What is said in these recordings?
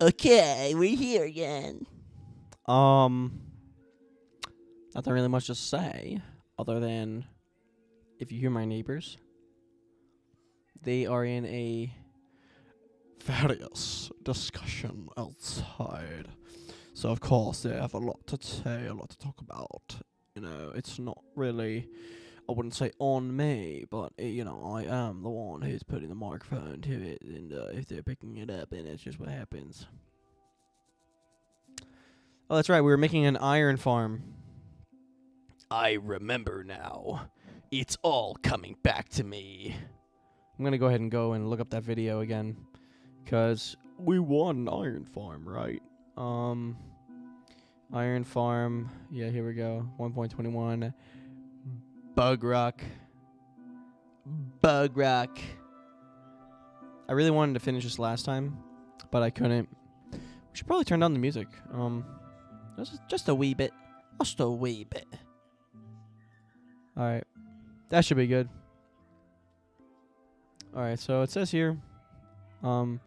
Okay, we're here again. Um, Nothing really much to say other than if you hear my neighbors, they are in a various discussion outside. So of course they have a lot to say, a lot to talk about. You know, it's not really, I wouldn't say on me, but I am the one who's putting the microphone to it, and if they're picking it up, then it's just what happens. Oh, that's right. We were making an iron farm. I remember now. It's all coming back to me. I'm gonna go ahead and go and look up that video again, cause we won iron farm, right? Iron farm. Yeah, here we go. 1.21. Bug rock. Bug rock. I really wanted to finish this last time, but I couldn't. We should probably turn down the music. Just a wee bit. Just a wee bit. Alright. That should be good. Alright, so it says here, rather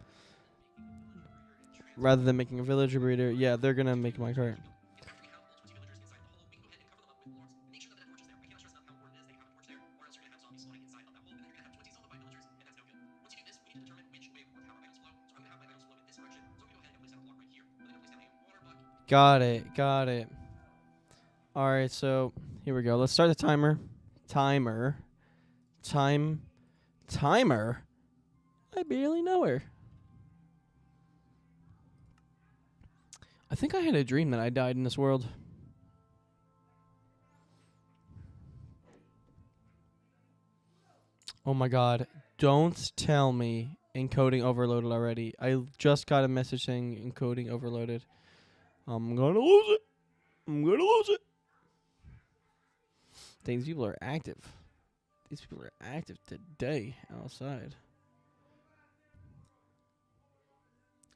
than making a villager breeder, yeah, they're gonna make my cart. Got it, got it. Alright, so here we go. Let's start the timer. Timer. I barely know her. I think I had a dream that I died in this world. Oh my god. Don't tell me encoding overloaded already. I just got a message saying encoding overloaded. I'm gonna lose it. I'm gonna lose it. These people are active. These people are active today outside.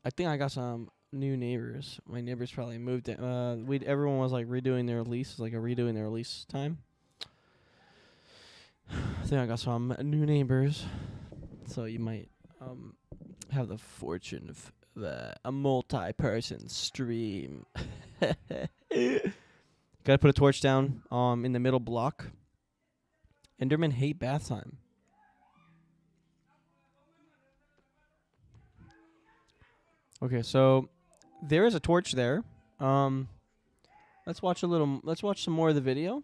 I think I got some new neighbors. My neighbors probably moved in. Everyone was like redoing their lease, like a redoing their lease time. I think I got some new neighbors, so you might have the fortune of a multi-person stream. Gotta put a torch down in the middle block. Endermen hate bath time. Okay, so there is a torch there. Let's watch some more of the video.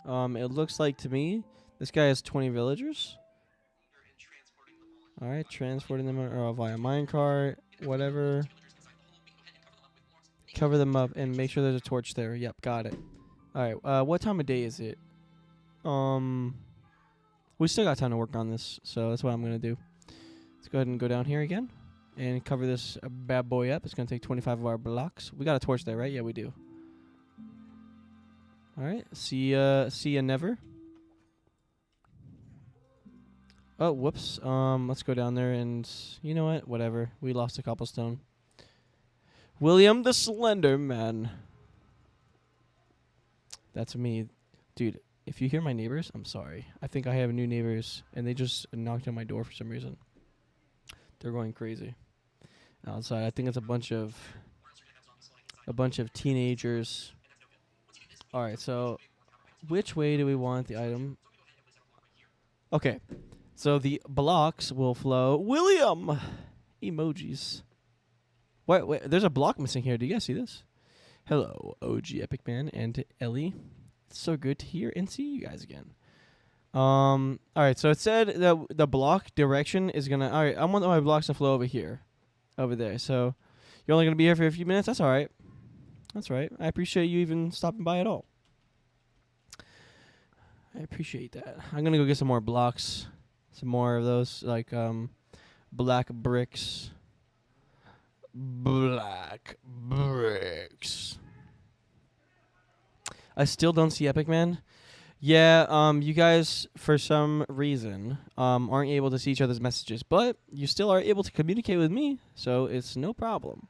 It looks like to me this guy has 20 villagers. All right, transporting them via minecart, whatever. Cover them up and make sure there's a torch there. Yep, got it. All right, what time of day is it? We still got time to work on this, so that's what I'm gonna do. Let's go ahead and go down here again and cover this bad boy up. It's gonna take 25 of our blocks. We got a torch there, right? Yeah, we do. All right, see ya never. Oh, whoops. Let's go down there and you know what? Whatever. We lost a cobblestone. William the Slender Man. That's me, dude. If you hear my neighbors, I'm sorry. I think I have new neighbors, and they just knocked on my door for some reason. They're going crazy outside. I think it's a bunch of teenagers. All right, so which way do we want the item? Okay, so the blocks will flow. William, emojis. Wait, there's a block missing here. Do you guys see this? Hello, OG Epic Man and Ellie. It's so good to hear and see you guys again. All right, so it said that the block direction is gonna. All right, I want my blocks to flow over here, over there. So you're only gonna be here for a few minutes. That's all right. That's right. I appreciate you even stopping by at all. I appreciate that. I'm gonna go get some more blocks, some more of those like black bricks. Black bricks. I still don't see Epic Man. Yeah, you guys, for some reason, aren't able to see each other's messages, but you still are able to communicate with me, so it's no problem.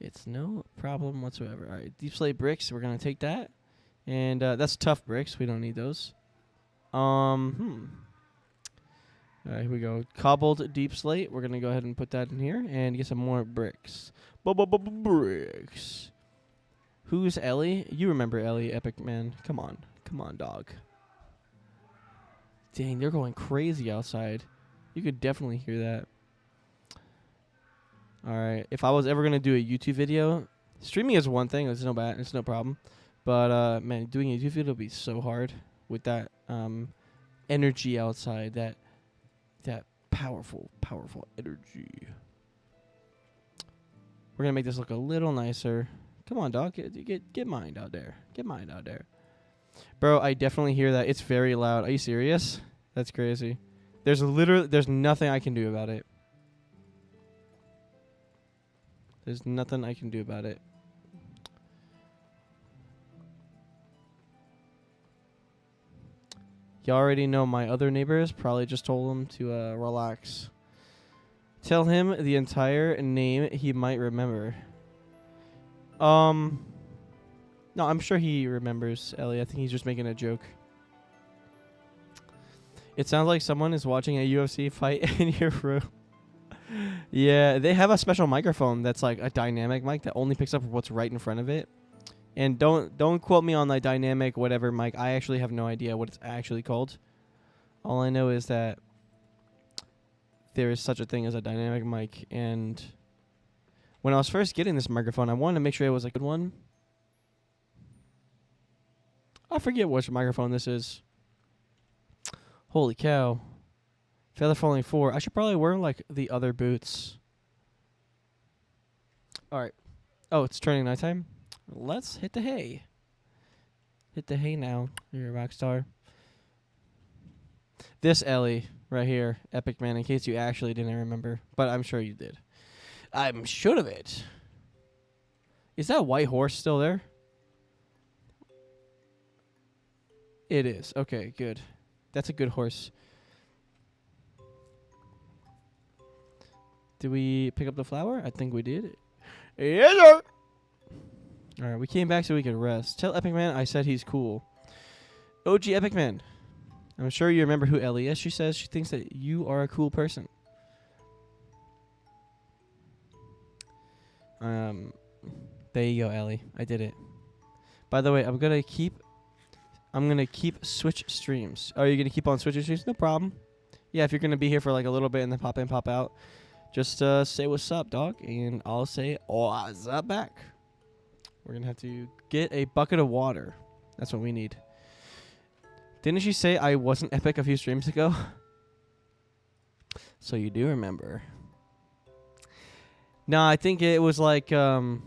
It's no problem whatsoever. All right, deep slate bricks, we're going to take that. And that's tough bricks. We don't need those. All right, here we go. Cobbled deep slate. We're gonna go ahead and put that in here and get some more bricks. Bricks. Who's Ellie? You remember Ellie, Epic Man. Come on, dog. Dang, they're going crazy outside. You could definitely hear that. All right, if I was ever gonna do a YouTube video, streaming is one thing. It's no problem. But man, doing a YouTube video would be so hard with that energy outside. That powerful energy. We're gonna make this look a little nicer. Come on, dog. Get mind out there. Get mind out there. Bro, I definitely hear that. It's very loud. Are you serious? That's crazy. There's nothing I can do about it. There's nothing I can do about it. You already know my other neighbors. Probably just told him to relax. Tell him the entire name he might remember. No, I'm sure he remembers, Ellie. I think he's just making a joke. It sounds like someone is watching a UFC fight in your room. Yeah, they have a special microphone that's like a dynamic mic that only picks up what's right in front of it. And don't quote me on the dynamic whatever mic. I actually have no idea what it's actually called. All I know is that there is such a thing as a dynamic mic. And when I was first getting this microphone, I wanted to make sure it was a good one. I forget which microphone this is. Holy cow. Feather falling 4. I should probably wear like the other boots. All right. Oh, it's turning nighttime. Let's hit the hay. Hit the hay now. You're a rock star. This Ellie right here, Epic Man, in case you actually didn't remember. But I'm sure you did. I'm sure of it. Is that white horse still there? It is. Okay, good. That's a good horse. Did we pick up the flower? I think we did. Yes, sir. All right, we came back so we could rest. Tell Epic Man I said he's cool. OG Epic Man. I'm sure you remember who Ellie is. She says she thinks that you are a cool person. There you go, Ellie. I did it. By the way, I'm gonna keep switch streams. Oh, you're gonna keep on switching streams? No problem. Yeah, if you're gonna be here for like a little bit and then pop in, pop out, just say what's up, dog, and I'll say what's up back. We're gonna have to get a bucket of water. That's what we need. Didn't she say I wasn't epic a few streams ago? So you do remember. No, I think it was like when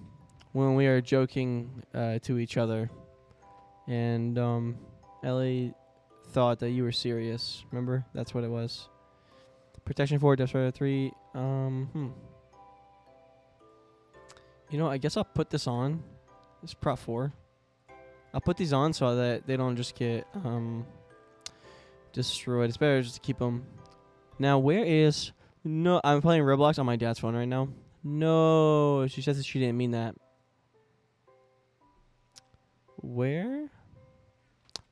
we were joking to each other. And Ellie thought that you were serious. Remember? That's what it was. Protection 4, Death Rider 3. You know, I guess I'll put this on. This is Prop 4. I'll put these on so that they don't just get destroyed. It's better just to keep them. Now, where is... No, I'm playing Roblox on my dad's phone right now. No, she says that she didn't mean that. Where?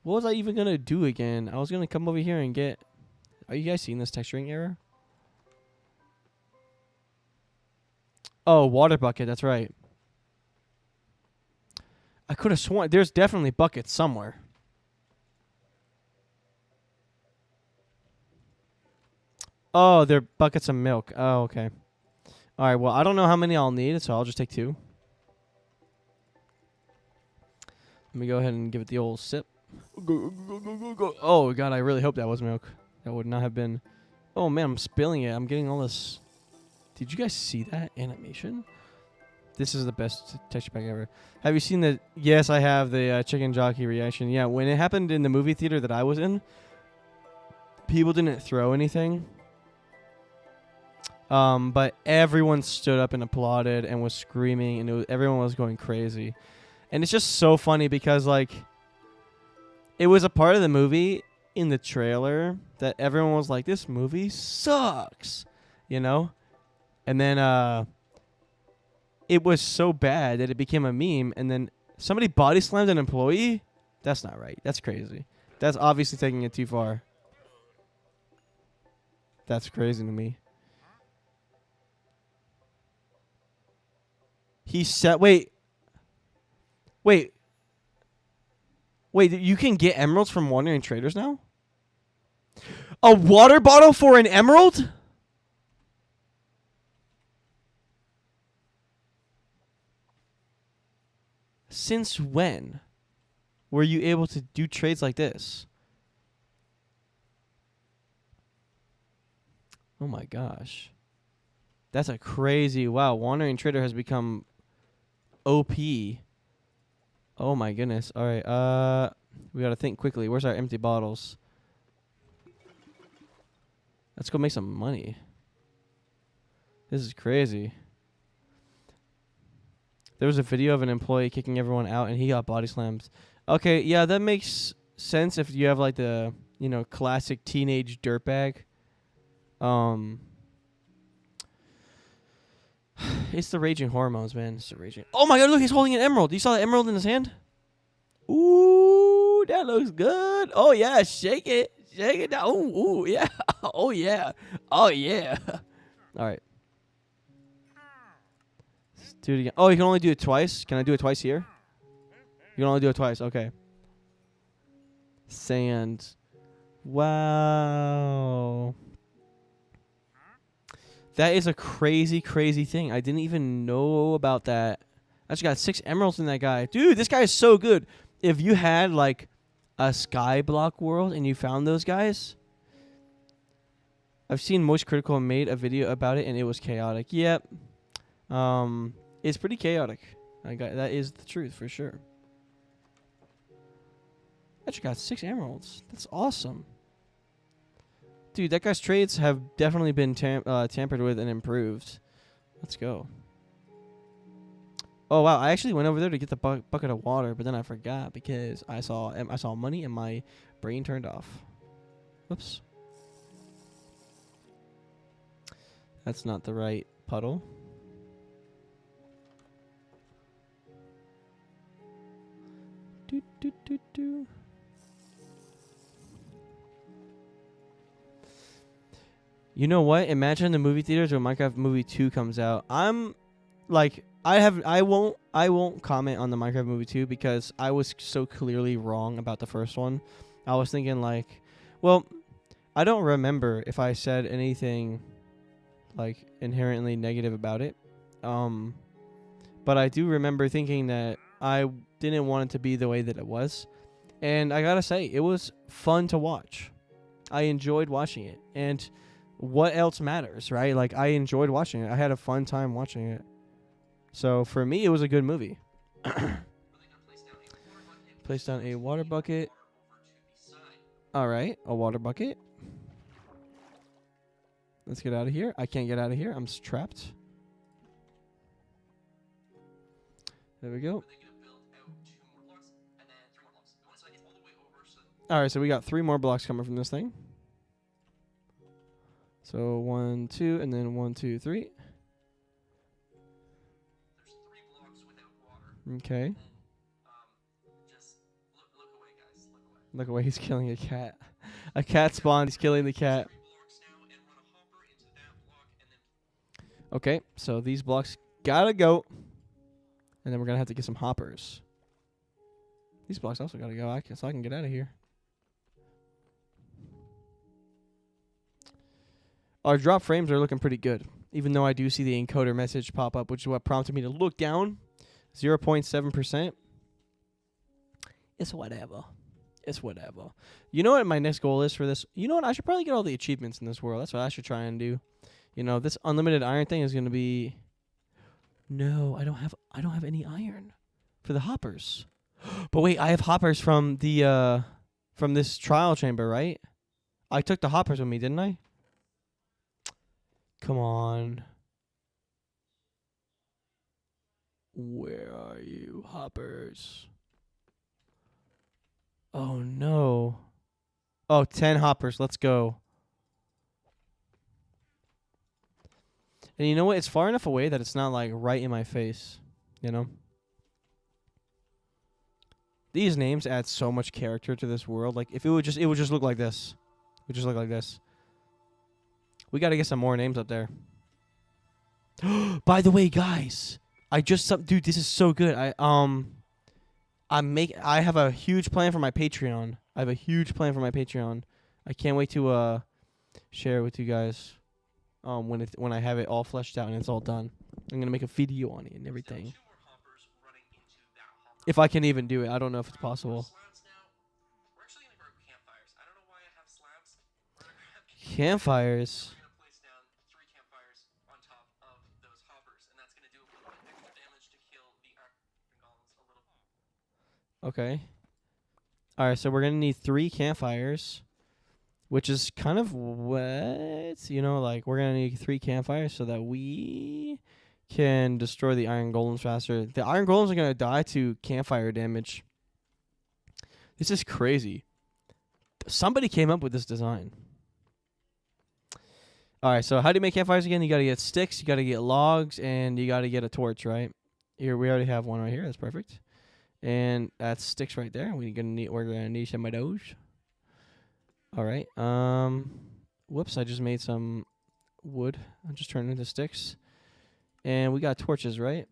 What was I even going to do again? I was going to come over here and get... Are you guys seeing this texturing error? Oh, water bucket. That's right. I could have sworn there's definitely buckets somewhere. Oh, they're buckets of milk. Oh, okay. All right, well, I don't know how many I'll need, so I'll just take 2. Let me go ahead and give it the old sip. Go. Oh, God, I really hope that was milk. That would not have been... Oh, man, I'm spilling it. I'm getting all this... Did you guys see that animation? This is the best texture pack ever. Have you seen the... Yes, I have the chicken jockey reaction. Yeah, when it happened in the movie theater that I was in, people didn't throw anything. But everyone stood up and applauded and was screaming, and everyone was going crazy. And it's just so funny because, like, it was a part of the movie in the trailer that everyone was like, this movie sucks, you know? And then it was so bad that it became a meme, and then somebody body slammed an employee? That's not right. That's crazy. That's obviously taking it too far. That's crazy to me. He said, wait. You can get emeralds from wandering traders now? A water bottle for an emerald? Since when were you able to do trades like this? Oh my gosh. That's a crazy... Wow, wandering trader has become OP. Oh my goodness. All right. We got to think quickly. Where's our empty bottles? Let's go make some money. This is crazy. There was a video of an employee kicking everyone out, and he got body slammed. Okay, yeah, that makes sense if you have like the, classic teenage dirtbag. It's the raging hormones, man. It's the raging. Oh my God! Look, he's holding an emerald. You saw the emerald in his hand? Ooh, that looks good. Oh yeah, shake it down. Ooh, yeah. Oh yeah. Oh yeah. All right. Let's do it again. Oh, you can only do it twice. Can I do it twice here? You can only do it twice. Okay. Sand. Wow. That is a crazy, crazy thing. I didn't even know about that. I just got 6 emeralds in that guy. Dude, this guy is so good. If you had, like, a skyblock world and you found those guys... I've seen Moist Critical made a video about it, and it was chaotic. Yep. It's pretty chaotic. That is the truth, for sure. I just got 6 emeralds. That's awesome. Dude, that guy's trades have definitely been tampered with and improved. Let's go. Oh wow! I actually went over there to get the bucket of water, but then I forgot because I saw money and my brain turned off. Whoops. That's not the right puddle. Do do do do. You know what? Imagine the movie theaters when Minecraft Movie 2 comes out. I'm like, I won't comment on the Minecraft Movie 2 because I was so clearly wrong about the first one. I was thinking like, well, I don't remember if I said anything like inherently negative about it. But I do remember thinking that I didn't want it to be the way that it was. And I gotta say, it was fun to watch. I enjoyed watching it. And what else matters, right? Like, I enjoyed watching it. I had a fun time watching it. So, for me, it was a good movie. Place down a water bucket. Alright, a water bucket. Let's get out of here. I can't get out of here. I'm trapped. There we go. Alright, so we got 3 more blocks coming from this thing. So 1, 2, and then 1, 2, 3. There's 3 blocks without water. Okay. And then, just look away, guys. Look away. Look away. He's killing a cat. A cat spawned. He's killing the cat. 3 blocks now, and run a hopper into that block, and then. Okay, so these blocks gotta go, and then we're gonna have to get some hoppers. These blocks also gotta go. So I can get out of here. Our drop frames are looking pretty good, even though I do see the encoder message pop up, which is what prompted me to look down. 0.7%. It's whatever. It's whatever. You know what my next goal is for this? You know what? I should probably get all the achievements in this world. That's what I should try and do. You know, this unlimited iron thing is going to be... No, I don't have any iron for the hoppers. But wait, I have hoppers from the from this trial chamber, right? I took the hoppers with me, didn't I? Come on. Where are you, hoppers? Oh, no. Oh, 10 hoppers. Let's go. And you know what? It's far enough away that it's not, like, right in my face. You know? These names add so much character to this world. Like, if it would just look like this. It would just look like this. We got to get some more names up there. By the way, guys, dude, this is so good. I have a huge plan for my Patreon. I can't wait to share it with you guys. When I have it all fleshed out and it's all done. I'm gonna make a video on it and everything. If I can even do it, I don't know if it's possible. We're actually gonna grab campfires. I don't know why I have slabs. We're gonna grab Campfires. We're gonna place down 3 campfires on top of those hoppers, and that's gonna do a little bit extra damage to kill the iron golems a little. Okay. All right, so we're gonna need 3 campfires, which is kind of what like we're gonna need 3 campfires so that we can destroy the iron golems faster. The iron golems are gonna die to campfire damage. This is crazy. Somebody came up with this design. All right, so how do you make campfires again? You gotta get sticks, you gotta get logs, and you gotta get a torch, right? Here we already have one right here. That's perfect. And that's sticks right there. We're gonna need some of those. All right. Whoops! I just made some wood. I just turned it into sticks, and we got torches, right?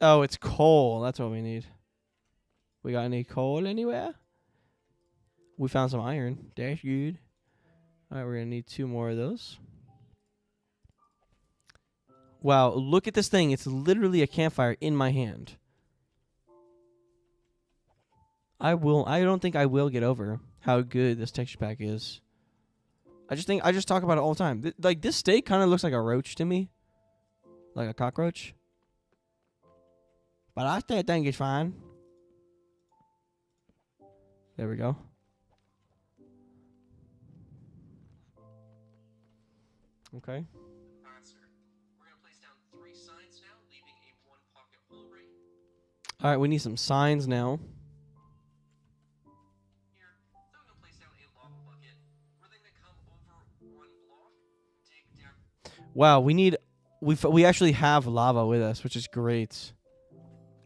Oh, it's coal. That's what we need. We got any coal anywhere? We found some iron. That's good. All right, we're gonna need 2 more of those. Wow, look at this thing. It's literally a campfire in my hand. I don't think I will get over how good this texture pack is. I just talk about it all the time. Like, this steak kind of looks like a roach to me. Like a cockroach. But I still think it's fine. There we go. Okay. Alright, sir. We're gonna place down 3 signs now, leaving a 1 pocket hole right All right, we need some signs now. here. Then we're gonna place down a lava bucket. We're then gonna come over 1 block, dig down. Wow, we actually have lava with us, which is great.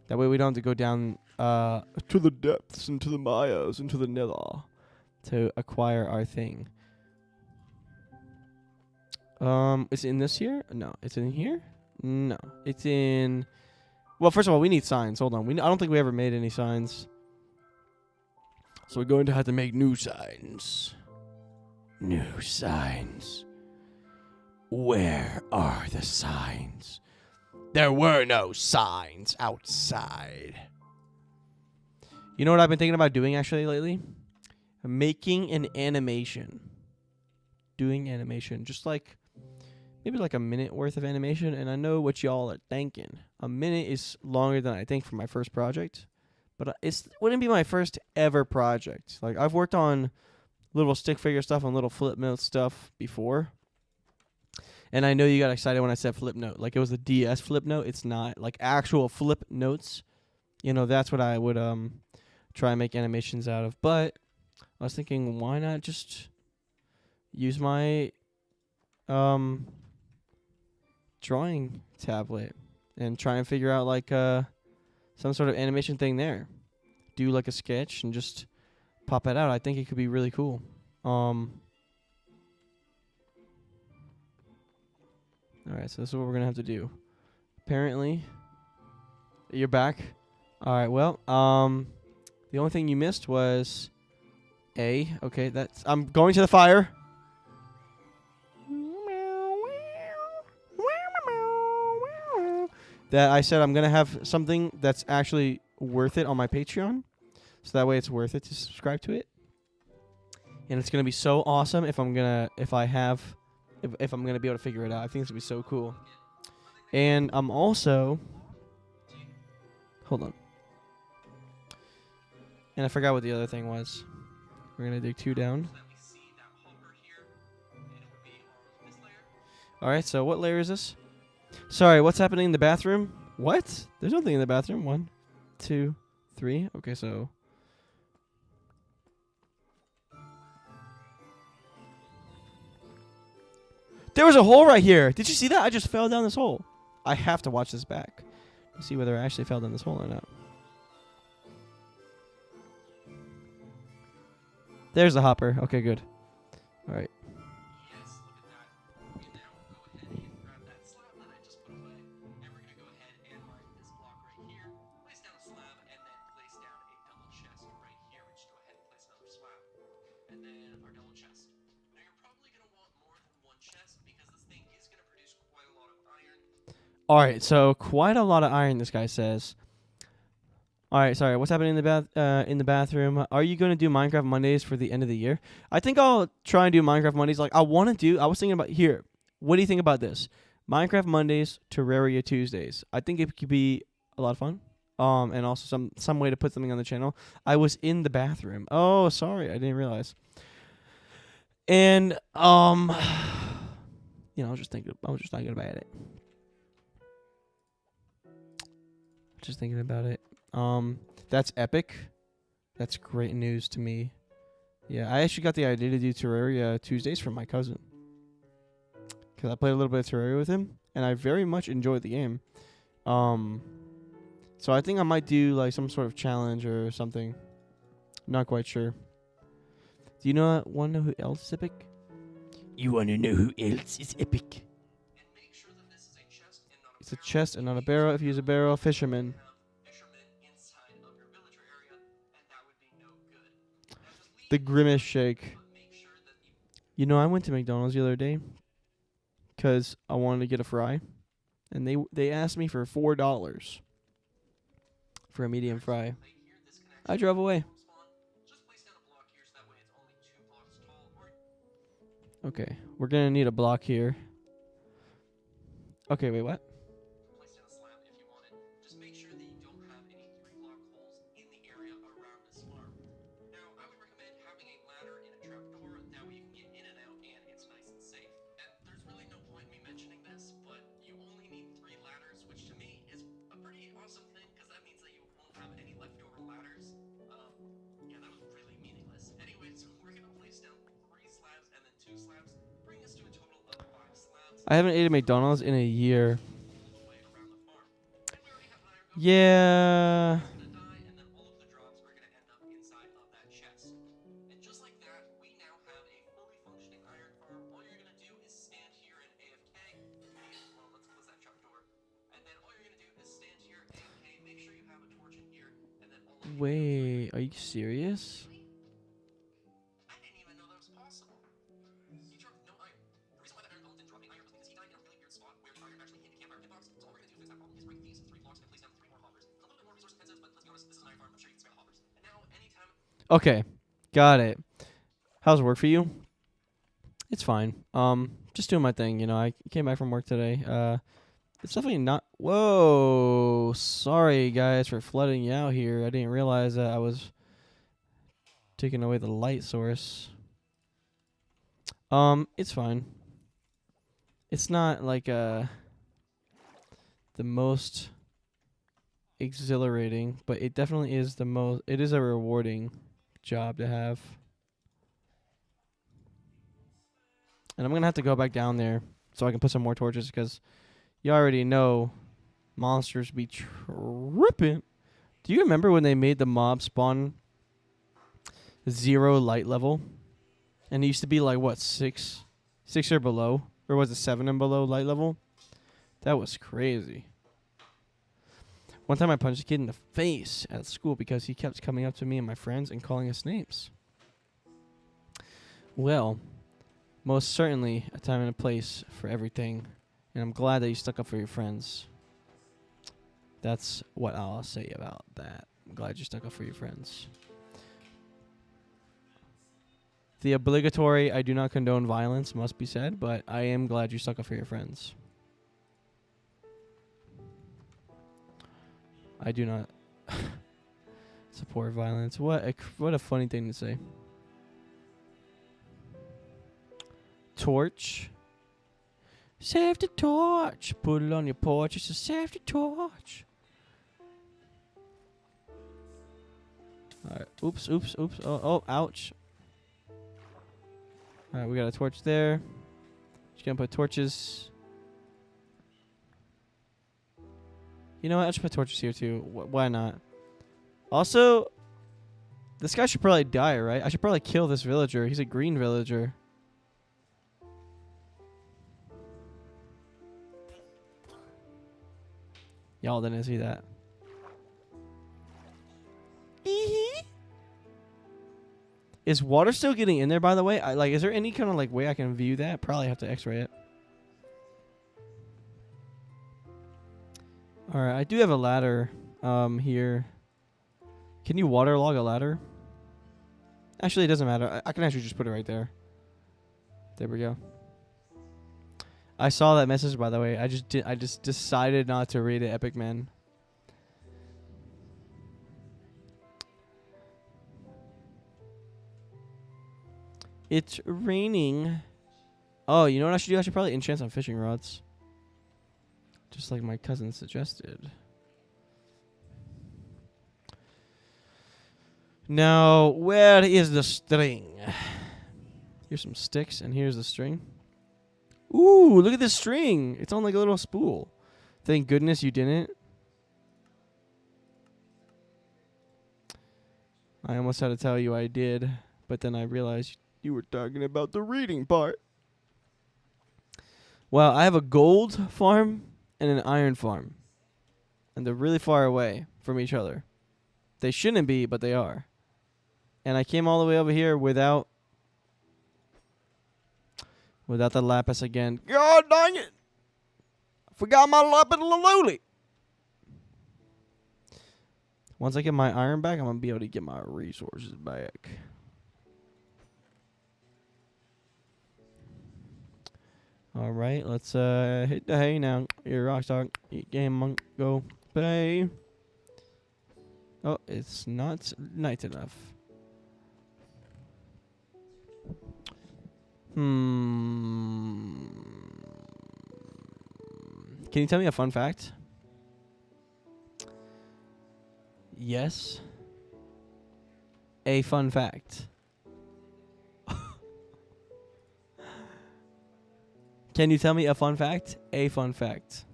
That way we don't have to go down to the depths, into the Mayas, into the nether to acquire our thing. Is it in this here? No, it's in here? No, it's in. Well, first of all, we need signs. Hold on. I don't think we ever made any signs. So we're going to have to make new signs. New signs. Where are the signs? There were no signs outside. You know what I've been thinking about doing actually lately? Making an animation. Doing animation. Just like, maybe like a minute worth of animation. And I know what y'all are thinking. A minute is longer than I think for my first project. But it wouldn't be my first ever project. Like, I've worked on little stick figure stuff and little flip note stuff before. And I know you got excited when I said flip note. Like, it was the DS flip note. It's not. Like, actual flip notes. That's what I would try and make animations out of. But I was thinking, why not just use my drawing tablet and try and figure out, like, some sort of animation thing there. Do, like, a sketch and just pop it out. I think it could be really cool. Alright, so this is what we're going to have to do. Apparently, you're back. Alright, well, the only thing you missed was A. Okay, I'm going to the fire. That I said I'm going to have something that's actually worth it on my Patreon. So that way it's worth it to subscribe to it. And it's going to be so awesome if I'm going to be able to figure it out. I think it's going to be so cool. And I'm also... Hold on. And I forgot what the other thing was. We're going to dig 2 down. Alright, so what layer is this? Sorry, what's happening in the bathroom? What? There's nothing in the bathroom. 1, 2, 3. Okay, so... There was a hole right here. Did you see that? I just fell down this hole. I have to watch this back to see whether I actually fell down this hole or not. There's the hopper. Okay, good. All right. All right, so quite a lot of iron. This guy says. All right, sorry. What's happening in the bathroom? Are you going to do Minecraft Mondays for the end of the year? I think I'll try and do Minecraft Mondays. Like I want to do. I was thinking about here. What do you think about this? Minecraft Mondays, Terraria Tuesdays. I think it could be a lot of fun. And also some way to put something on the channel. I was in the bathroom. Oh, sorry, I didn't realize. And I was just thinking about it. Just thinking about it. That's epic. That's great news to me. Yeah, I actually got the idea to do Terraria Tuesdays from my cousin. Because I played a little bit of Terraria with him, and I very much enjoyed the game. So I think I might do like some sort of challenge or something. I'm not quite sure. Do you want to know who else is epic? You want to know who else is epic? And make sure that this is a chest and not a It's a chest and not a barrel. If you use a barrel, fisherman. fishermen inside of your villager area, and that would be no good. Now just leave The grimace shake. but make sure that you I went to McDonald's the other day because I wanted to get a fry, and they asked me for $4 for a medium fry. plate here, this can I actually drove away. spawn. Just place down a block here so that way it's only 2 blocks tall, or Okay, we're gonna need a block here. Okay, wait, what? place down a slab if you want it. Just make sure that you don't have any 3-block holes in the area around this farm. Now, I would recommend having a ladder and a trapdoor, that way you can get in and out and it's nice and safe. And there's really no point in me mentioning this, but you only need 3 ladders, which to me is a pretty awesome thing, because that means that you won't have any leftover ladders. Yeah, that was really meaningless. Anyways, we're gonna place down 3 slabs and then 2 slabs, bring us to a total of 5 slabs. I haven't ate at McDonald's in a year. All the way around the farm. And we already have an iron go. Yeah. It's gonna die, and then all of the drops are gonna end up inside of that chest. And just like that, we now have a fully functioning iron farm. All you're gonna do is stand here and AFK. Well, let's close that trap door. And then all you're gonna do is stand here, AFK, make sure you have a torch in here, and then all of you Wait, are you serious? I didn't even know that was possible. He dropped no iron. The reason why the iron golem didn't drop any iron was because he died in a really weird spot where the iron actually hit the campfire hitbox. So all we're gonna do to fix that problem is break these 3 blocks and place down 3 more hoppers. A little bit more resource intensive, but let's be honest, this is an iron farm. I'm sure you can spare the hoppers. And now, anytime Okay, got it. How's work for you? It's fine. Just doing my thing. I came back from work today. It's definitely not. Whoa, sorry guys for flooding you out here. I didn't realize that I was taking away the light source. It's fine. It's not like the most exhilarating, but it definitely is the most. It is a rewarding job to have. And I'm gonna have to go back down there so I can put some more torches, because you already know monsters be tripping. Do you remember when they made the mob spawn 0 light level? And it used to be like what, 6 or below? Or was it 7 and below light level? That was crazy. One time I punched a kid in the face at school because he kept coming up to me and my friends and calling us names. Well, most certainly a time and a place for everything. And I'm glad that you stuck up for your friends. That's what I'll say about that. I'm glad you stuck up for your friends. The obligatory, I do not condone violence, must be said, but I am glad you stuck up for your friends. I do not support violence. What a funny thing to say. Torch. Save the torch. Put it on your porch. It's a save the torch. Alright. Oops. Oh, ouch. Alright, we got a torch there. Just gonna put torches. You know what? I'll just put torches here too. Why not? Also, this guy should probably die, right? I should probably kill this villager. He's a green villager. Y'all didn't see that. Is water still getting in there, by the way? Is there any kind of way I can view that? Probably have to x-ray it. All right, I do have a ladder here. Can you waterlog a ladder? Actually, it doesn't matter. I can actually just put it right there. There we go. I saw that message, by the way. I just decided not to read it, Epic Man. It's raining. Oh, you know what I should do? I should probably enchant some fishing rods. Just like my cousin suggested. Now, where is the string? Here's some sticks, and here's the string. Ooh, look at this string. It's on like a little spool. Thank goodness you didn't. I almost had to tell you I did, but then I realized you were talking about the reading part. Well, I have a gold farm and an iron farm. And they're really far away from each other. They shouldn't be, but they are. And I came all the way over here without the lapis again. God dang it! I forgot my lapis lazuli. Once I get my iron back, I'm going to be able to get my resources back. All right, let's hit the hay now. Here, Rockstar. Eat game, monk. Go play. Oh, it's not night enough. Can you tell me a fun fact? Yes. A fun fact. Can you tell me a fun fact? A fun fact.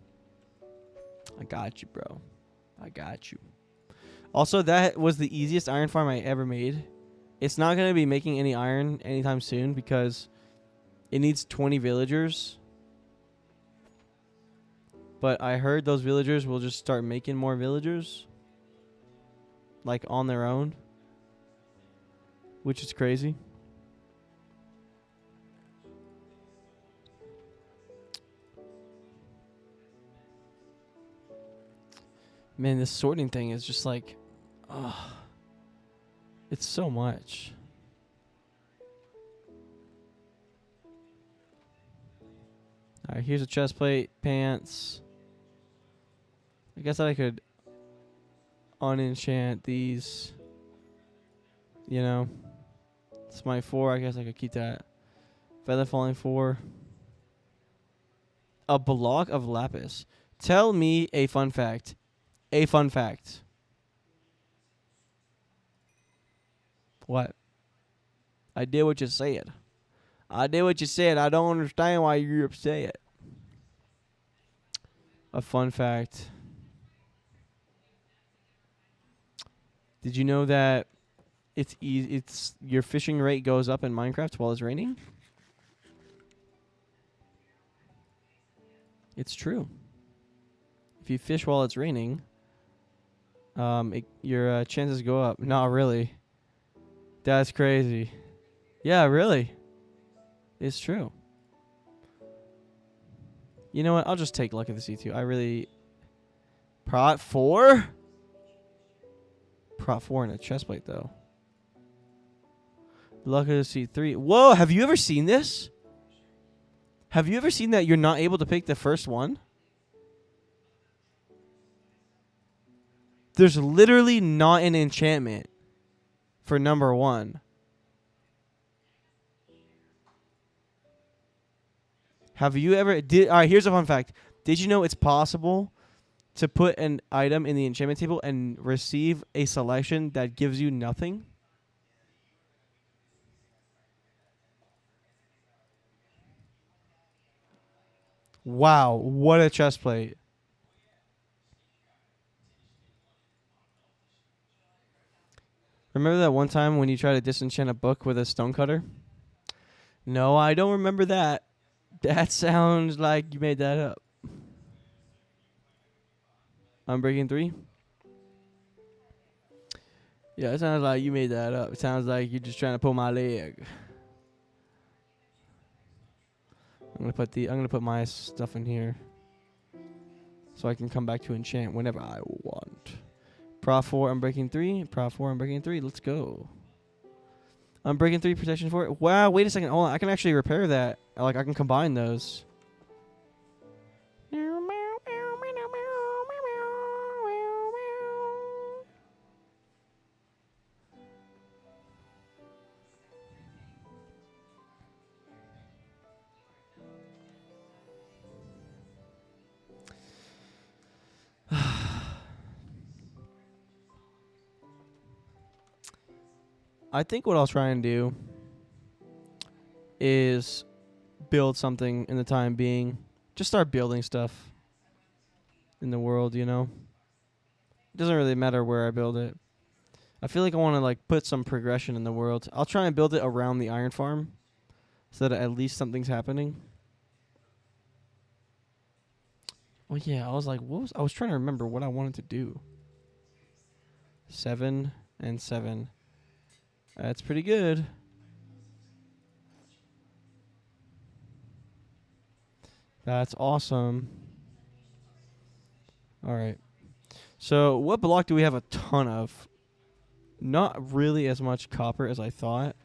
I got you, bro. I got you. Also, that was the easiest iron farm I ever made. It's not going to be making any iron anytime soon because it needs 20 villagers. But I heard those villagers will just start making more villagers. Like on their own. Which is crazy. Man, this sorting thing is just like, it's so much. All right, here's a chest plate, pants. I guess I could unenchant these. You know, it's my 4. I guess I could keep that. Feather falling 4. A block of lapis. Tell me a fun fact. A fun fact. What? I did what you said. I did what you said. I don't understand why you're upset. A fun fact. Did you know that it's easy? It's your fishing rate goes up in Minecraft while it's raining? It's true. If you fish while it's raining, your chances go up. Not really. That's crazy. Yeah, really. It's true. You know what? I'll just take Luck of the Sea 2. I really... Prot 4? Prot 4 in a chestplate, though. Luck of the Sea 3. Whoa, have you ever seen this? Have you ever seen that you're not able to pick the first one? There's literally not an enchantment for number 1. Have you ever... Alright, here's a fun fact. Did you know it's possible to put an item in the enchantment table and receive a selection that gives you nothing? Wow, what a chestplate. Remember that one time when you tried to disenchant a book with a stonecutter? No, I don't remember that. That sounds like you made that up. Unbreaking 3? Yeah, it sounds like you made that up. It sounds like you're just trying to pull my leg. I'm gonna put my stuff in here. so I can come back to enchant whenever I want. Proc 4, Unbreaking 3. Proc 4, Unbreaking 3. Let's go. Unbreaking 3, Protection 4. Wow, wait a second. Hold on. I can actually repair that. Like, I can combine those. I think what I'll try and do is build something in the time being. Just start building stuff in the world, you know? It doesn't really matter where I build it. I feel like I want to like put some progression in the world. I'll try and build it around the iron farm so that at least something's happening. Well, yeah, I was like, I was trying to remember what I wanted to do. 7 and 7. That's pretty good. That's awesome. All right. So what block do we have a ton of? Not really as much copper as I thought.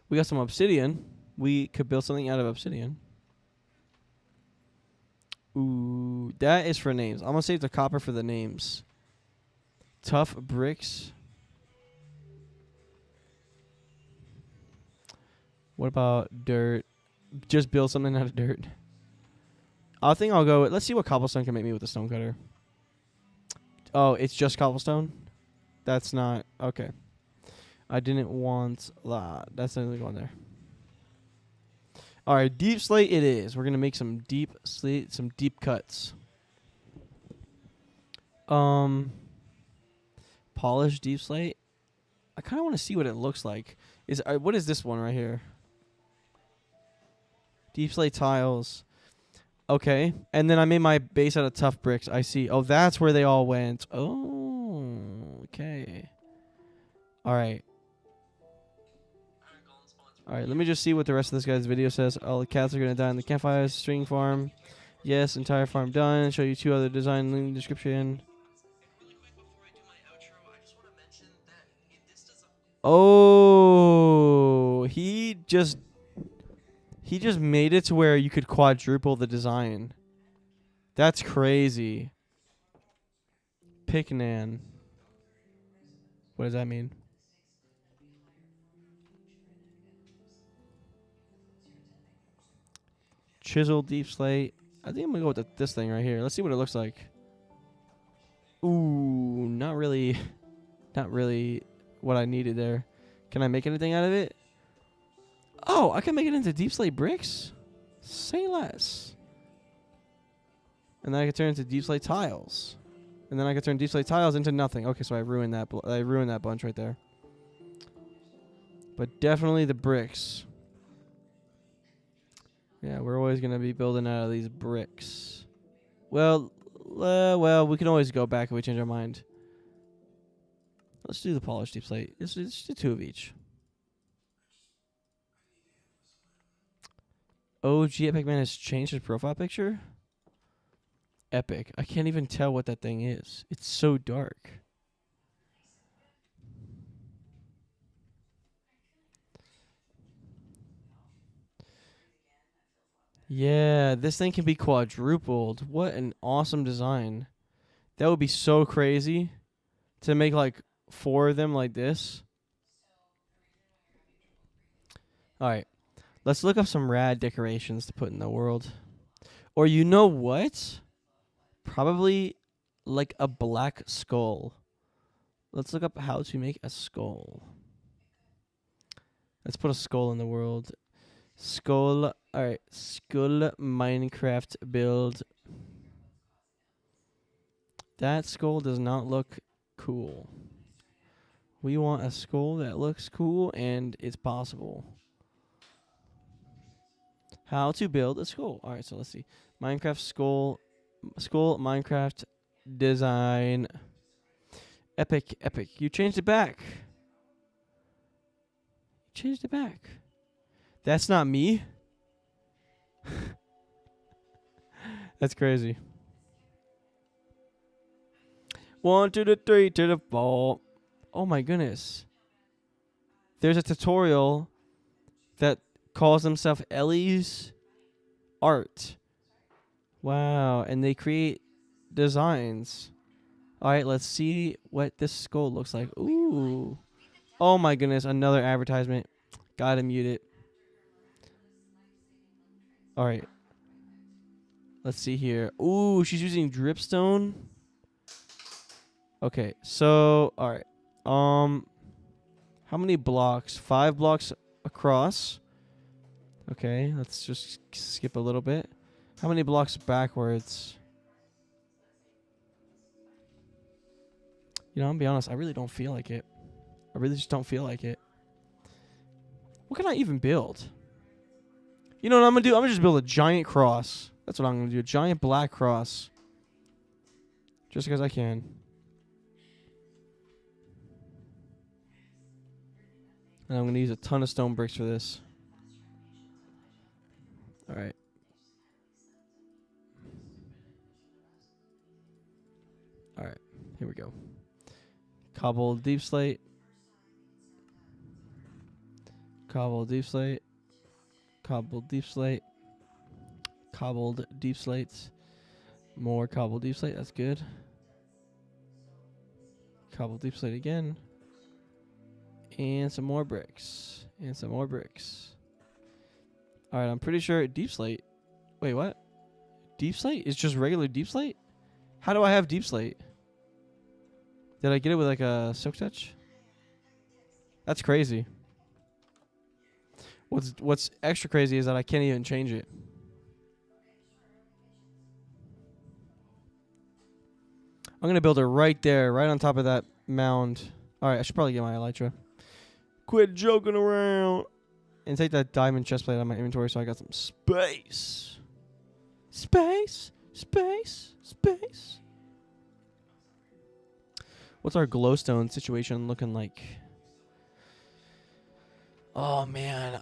We got some obsidian. We could build something out of obsidian. Ooh, that is for names. I'm going to save the copper for the names. Tough bricks. What about dirt? Just build something out of dirt. I think I'll go with, let's see what cobblestone can make me with the stonecutter. Oh, it's just cobblestone? That's not, okay. I didn't want that. That's not going to go in there. Alright, deep slate it is. We're going to make some deep slate, some deep cuts. Polished deep slate. I kind of want to see what it looks like. What is this one right here? Deep slate tiles. Okay. And then I made my base out of tough bricks. I see. Oh, that's where they all went. Oh, okay. All right. All right, let me just see what the rest of this guy's video says. All the cats are going to die in the campfire. String farm. Yes, entire farm done. Show you 2 other design link description. Oh, he just made it to where you could quadruple the design. That's crazy. Picnan. What does that mean? Chisel deep slate. I think I'm gonna go with this thing right here. Let's see what it looks like. Ooh, not really what I needed there. Can I make anything out of it? Oh, I can make it into deep slate bricks? Say less. And then I can turn it into deep slate tiles. And then I can turn deep slate tiles into nothing. Okay, so I ruined that. I ruined that bunch right there. But definitely the bricks. Yeah, we're always gonna be building out of these bricks. Well, we can always go back if we change our mind. Let's do the polished deep slate. Let's do 2 of each. OG Epic Man has changed his profile picture? Epic. I can't even tell what that thing is. It's so dark. Yeah, this thing can be quadrupled. What an awesome design. That would be so crazy to make like 4 of them like this. Alright. Let's look up some rad decorations to put in the world. Or you know what? Probably like a black skull. Let's look up how to make a skull. Let's put a skull in the world. Skull. Alright. Skull Minecraft build. That skull does not look cool. We want a skull that looks cool and it's possible. How to build a skull. Alright, so let's see. Minecraft skull Minecraft design. Epic. You changed it back. That's not me. That's crazy. 1 to the 3 to the 4. Oh my goodness. There's a tutorial that calls themselves Ellie's Art. Wow, and they create designs. All right, let's see what this skull looks like. Ooh. Oh my goodness, another advertisement. Gotta mute it. All right. Let's see here. Ooh, she's using dripstone. Okay, so all right. How many blocks? 5 blocks across. Okay, let's just skip a little bit. How many blocks backwards? You know, I'm gonna be honest, I really don't feel like it. I really just don't feel like it. What can I even build? You know what I'm gonna do? I'm gonna just build a giant cross. That's what I'm gonna do. A giant black cross. Just because I can. And I'm gonna use a ton of stone bricks for this. Alright. Alright. Here we go. Cobbled deep slate. Cobbled deep slate. Cobbled deep slate. Cobbled deep slates. More cobbled deep slate. That's good. Cobbled deep slate again. And some more bricks. And some more bricks. Alright, I'm pretty sure deep slate. Wait, what? Deep slate? It's just regular deep slate? How do I have deep slate? Did I get it with like a silk touch? That's crazy. What's extra crazy is that I can't even change it. I'm gonna build it right there, right on top of that mound. Alright, I should probably get my elytra. Quit joking around. And take that diamond chestplate out of my inventory so I got some space. Space. Space. Space. What's our glowstone situation looking like? Oh man.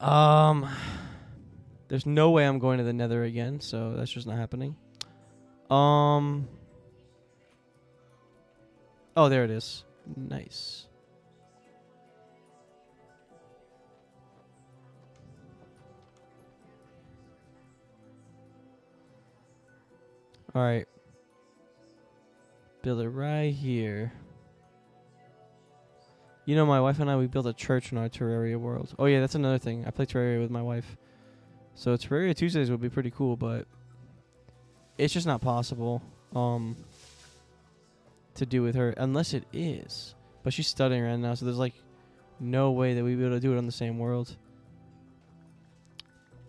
There's no way I'm going to the Nether again, so that's just not happening. Oh, there it is. Nice. All right. Build it right here. You know, my wife and I, we built a church in our Terraria world. Oh yeah, that's another thing. I play Terraria with my wife. So Terraria Tuesdays would be pretty cool, but it's just not possible to do with her unless it is. But she's studying right now, so there's like no way that we'd be able to do it on the same world.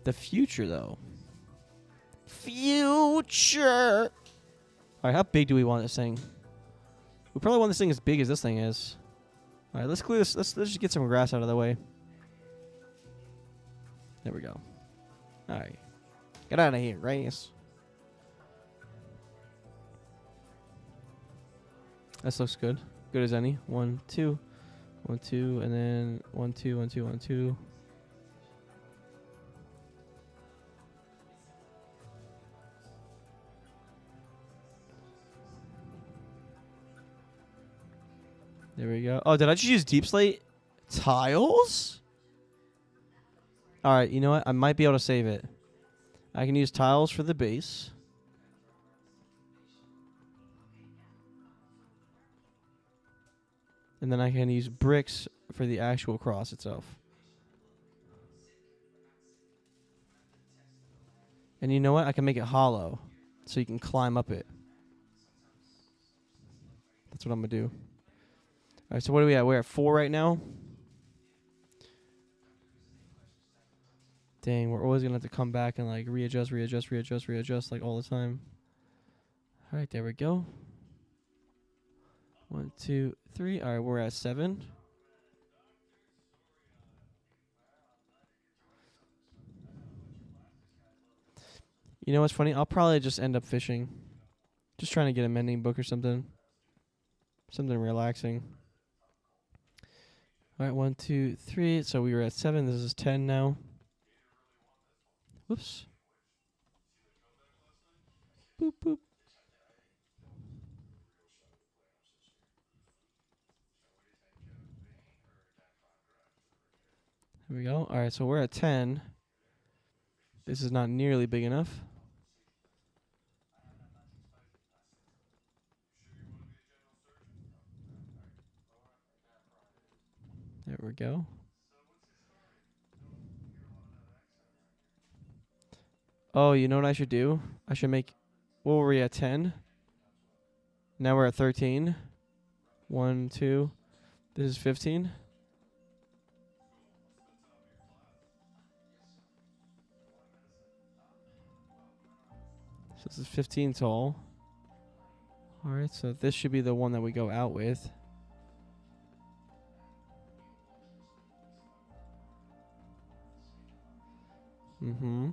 The future, though. Future. All right, how big do we want this thing? We probably want this thing as big as this thing is. All right, let's clear this. Let's just get some grass out of the way. There we go. All right, get out of here, grass. This looks good. Good as any. 1, 2, 1, 2, and then 1, 2, 1, 2, 1, 2. There we go. Oh, did I just use deep slate tiles? All right, you know what? I might be able to save it. I can use tiles for the base. And then I can use bricks for the actual cross itself. And you know what? I can make it hollow so you can climb up it. That's what I'm going to do. All right, so what are we at? We're at 4 right now. Dang, we're always going to have to come back and like readjust like all the time. All right, there we go. 1, 2, 3. All right, we're at 7. You know what's funny? I'll probably just end up fishing. Just trying to get a mending book or something. Something relaxing. All right, 1, 2, 3. So we were at 7. This is 10 now. Whoops. Boop. boop, boop. Here we go. All right, so we're at 10. This is not nearly big enough. There we go. Oh, you know what I should do? I should make... What were we at, 10? Now we're at 13. 1, 2. This is 15. So this is 15 tall. Alright, so this should be the one that we go out with. Mm-hmm.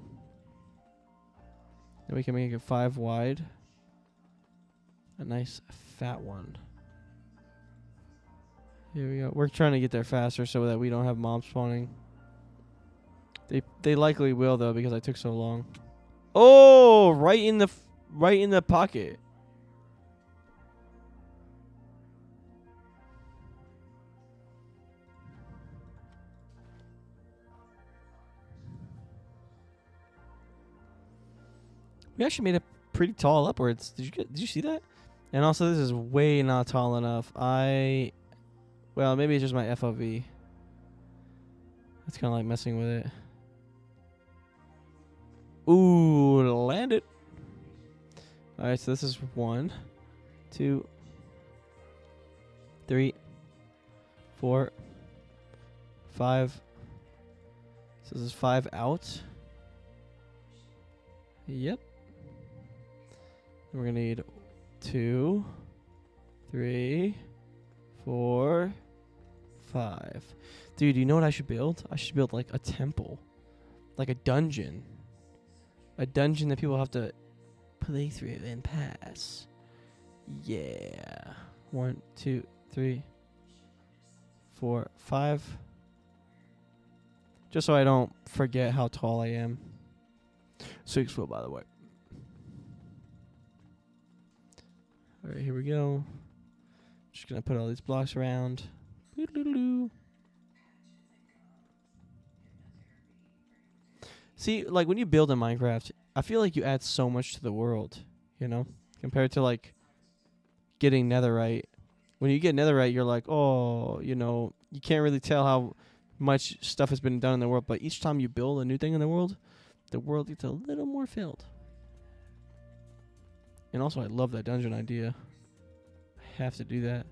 Then we can make it 5 wide. A nice fat one. Here we go. We're trying to get there faster so that we don't have mobs spawning. They likely will though because I took so long. Oh, right in the pocket. We actually made it pretty tall upwards. Did you see that? And also this is way not tall enough. Well, maybe it's just my FOV. It's kind of like messing with it. Ooh, land it. All right, so this is 1, 2, 3, 4, 5. So this is 5 out. Yep. We're gonna need 2, 3, 4, 5. Dude, you know what I should build? I should build like a temple. Like a dungeon. A dungeon that people have to play through and pass. Yeah. 1, 2, 3, 4, 5. Just so I don't forget how tall I am. 6 foot, by the way. Alright, here we go. Just gonna put all these blocks around. See, like when you build in Minecraft, I feel like you add so much to the world, you know? Compared to like getting netherite. When you get netherite, you're like, oh, you know, you can't really tell how much stuff has been done in the world. But each time you build a new thing in the world gets a little more filled. And also, I love that dungeon idea. I have to do that.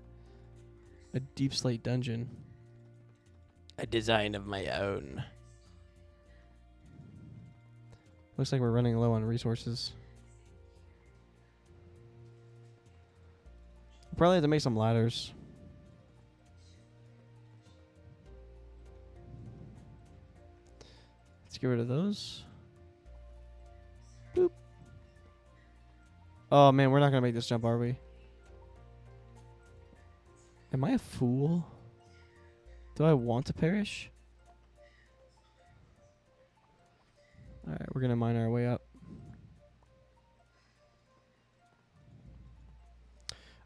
A deep slate dungeon. A design of my own. Looks like we're running low on resources. We'll probably have to make some ladders. Let's get rid of those. Boop. Oh man, we're not gonna make this jump, are we? Am I a fool? Do I want to perish? Alright, we're gonna mine our way up.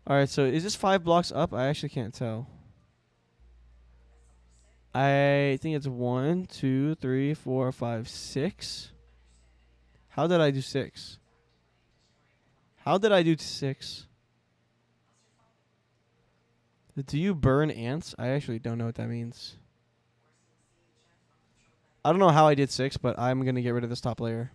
Alright, so is this 5 blocks up? I actually can't tell. I think it's 1, 2, 3, 4, 5, 6. How did I do 6? How did I do 6? Do you burn ants? I actually don't know what that means. I don't know how I did 6, but I'm going to get rid of this top layer.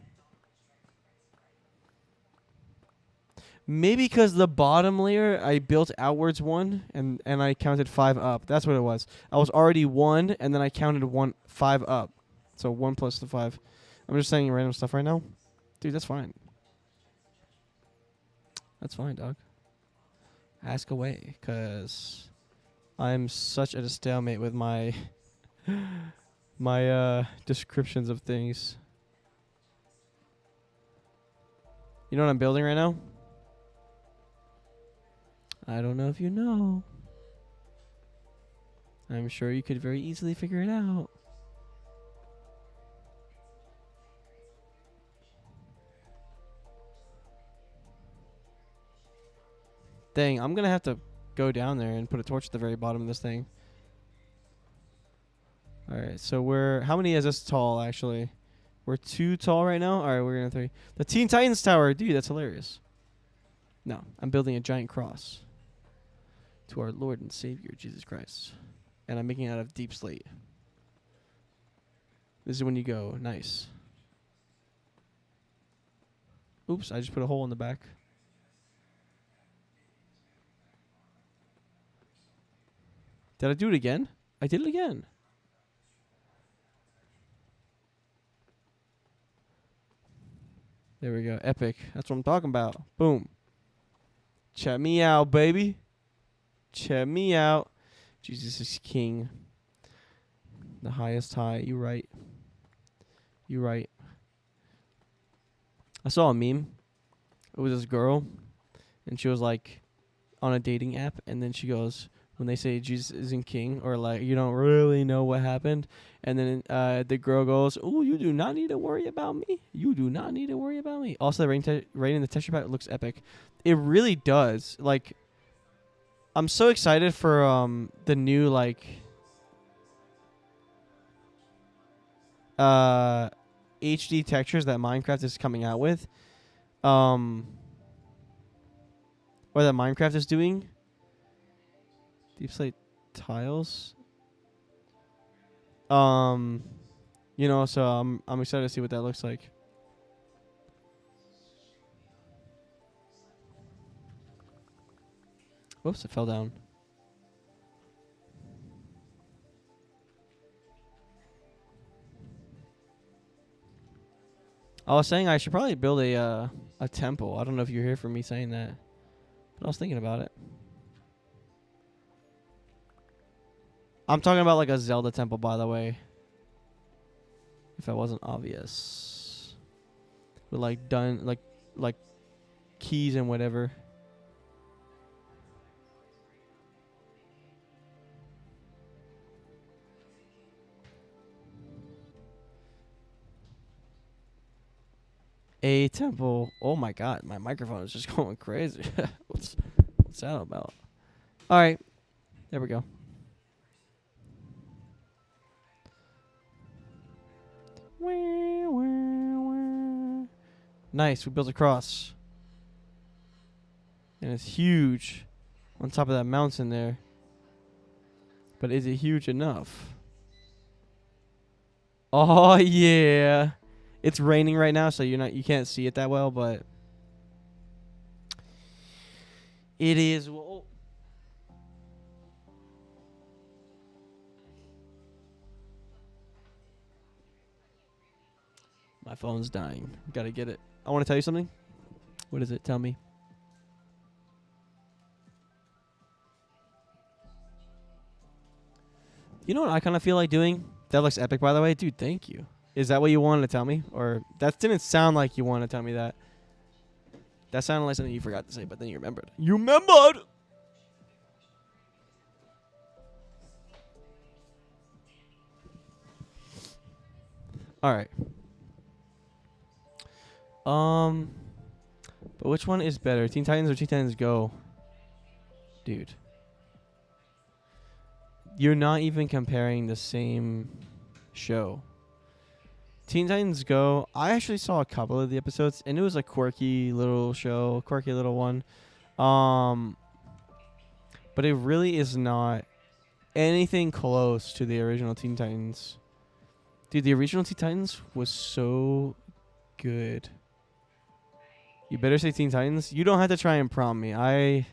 Maybe because the bottom layer, I built outwards 1, and I counted 5 up. That's what it was. I was already 1, and then I counted 5 up. So 1 plus the 5. I'm just saying random stuff right now. Dude, that's fine. That's fine, dog. Ask away, because I'm such at a stalemate with my descriptions of things. You know what I'm building right now? I don't know if you know. I'm sure you could very easily figure it out. Dang, I'm gonna have to go down there and put a torch at the very bottom of this thing. All right, so we're how many is this tall actually? We're 2 tall right now. All right, we're gonna 3. The Teen Titans Tower, dude, that's hilarious. No, I'm building a giant cross to our Lord and Savior Jesus Christ, and I'm making it out of deep slate. This is when you go nice. Oops, I just put a hole in the back. Did I do it again? I did it again. There we go. Epic. That's what I'm talking about. Boom. Check me out, baby. Check me out. Jesus is king. The highest high. You right. You right. I saw a meme. It was this girl, and she was like on a dating app, and then she goes, when they say Jesus isn't king, or like you don't really know what happened, and then the girl goes, "Oh, you do not need to worry about me. You do not need to worry about me." Also, the rain in the texture pack looks epic. It really does. Like, I'm so excited for the new like HD textures that Minecraft is coming out with, or that Minecraft is doing. Deep slate tiles. You know, so I'm excited to see what that looks like. Whoops, it fell down. I was saying I should probably build a temple. I don't know if you're here for me saying that, but I was thinking about it. I'm talking about like a Zelda temple, by the way. If that wasn't obvious, with like like keys and whatever. A temple. Oh my god, my microphone is just going crazy. what's that about? All right, there we go. Nice, we built a cross. And it's huge on top of that mountain there. But is it huge enough? Oh yeah. It's raining right now, so you can't see it that well, but it is. Well, my phone's dying. Gotta get it. I want to tell you something. What is it? Tell me. You know what I kind of feel like doing? That looks epic, by the way. Dude, thank you. Is that what you wanted to tell me? Or that didn't sound like you wanted to tell me that. That sounded like something you forgot to say, but then you remembered. You remembered! Alright. But which one is better? Teen Titans or Teen Titans Go? Dude. You're not even comparing the same show. Teen Titans Go, I actually saw a couple of the episodes, and it was a quirky little show, quirky little one. But it really is not anything close to the original Teen Titans. Dude, the original Teen Titans was so good. You better say Teen Titans. You don't have to try and prompt me.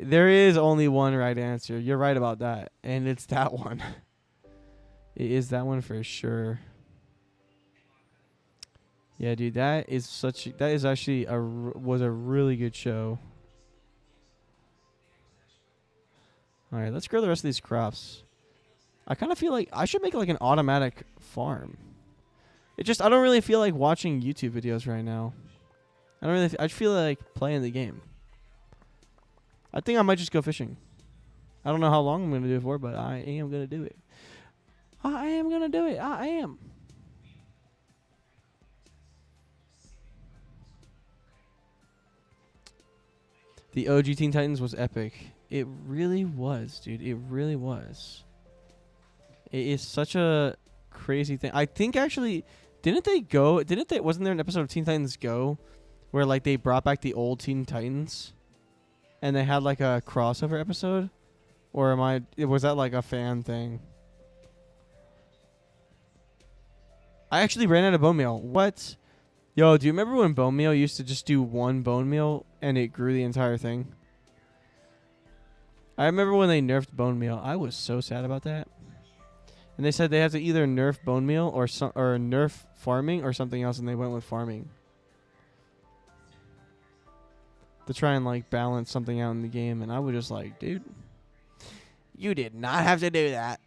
There is only one right answer. You're right about that, and it's that one. It is that one for sure. Yeah, dude, that is actually was a really good show. All right, let's grow the rest of these crops. I kind of feel like I should make like an automatic farm. I don't really feel like watching YouTube videos right now. I just feel like playing the game. I think I might just go fishing. I don't know how long I'm going to do it for, but I am going to do it. I am going to do it. I am. The OG Teen Titans was epic. It really was, dude. It really was. It is such a crazy thing. I think actually, wasn't there an episode of Teen Titans Go where like they brought back the old Teen Titans and they had like a crossover episode? Or was that like a fan thing? I actually ran out of bone meal. What? Yo, do you remember when bone meal used to just do one bone meal and it grew the entire thing? I remember when they nerfed bone meal. I was so sad about that. And they said they had to either nerf bone meal or nerf farming or something else, and they went with farming to try and like balance something out in the game. And I was just like, dude, you did not have to do that.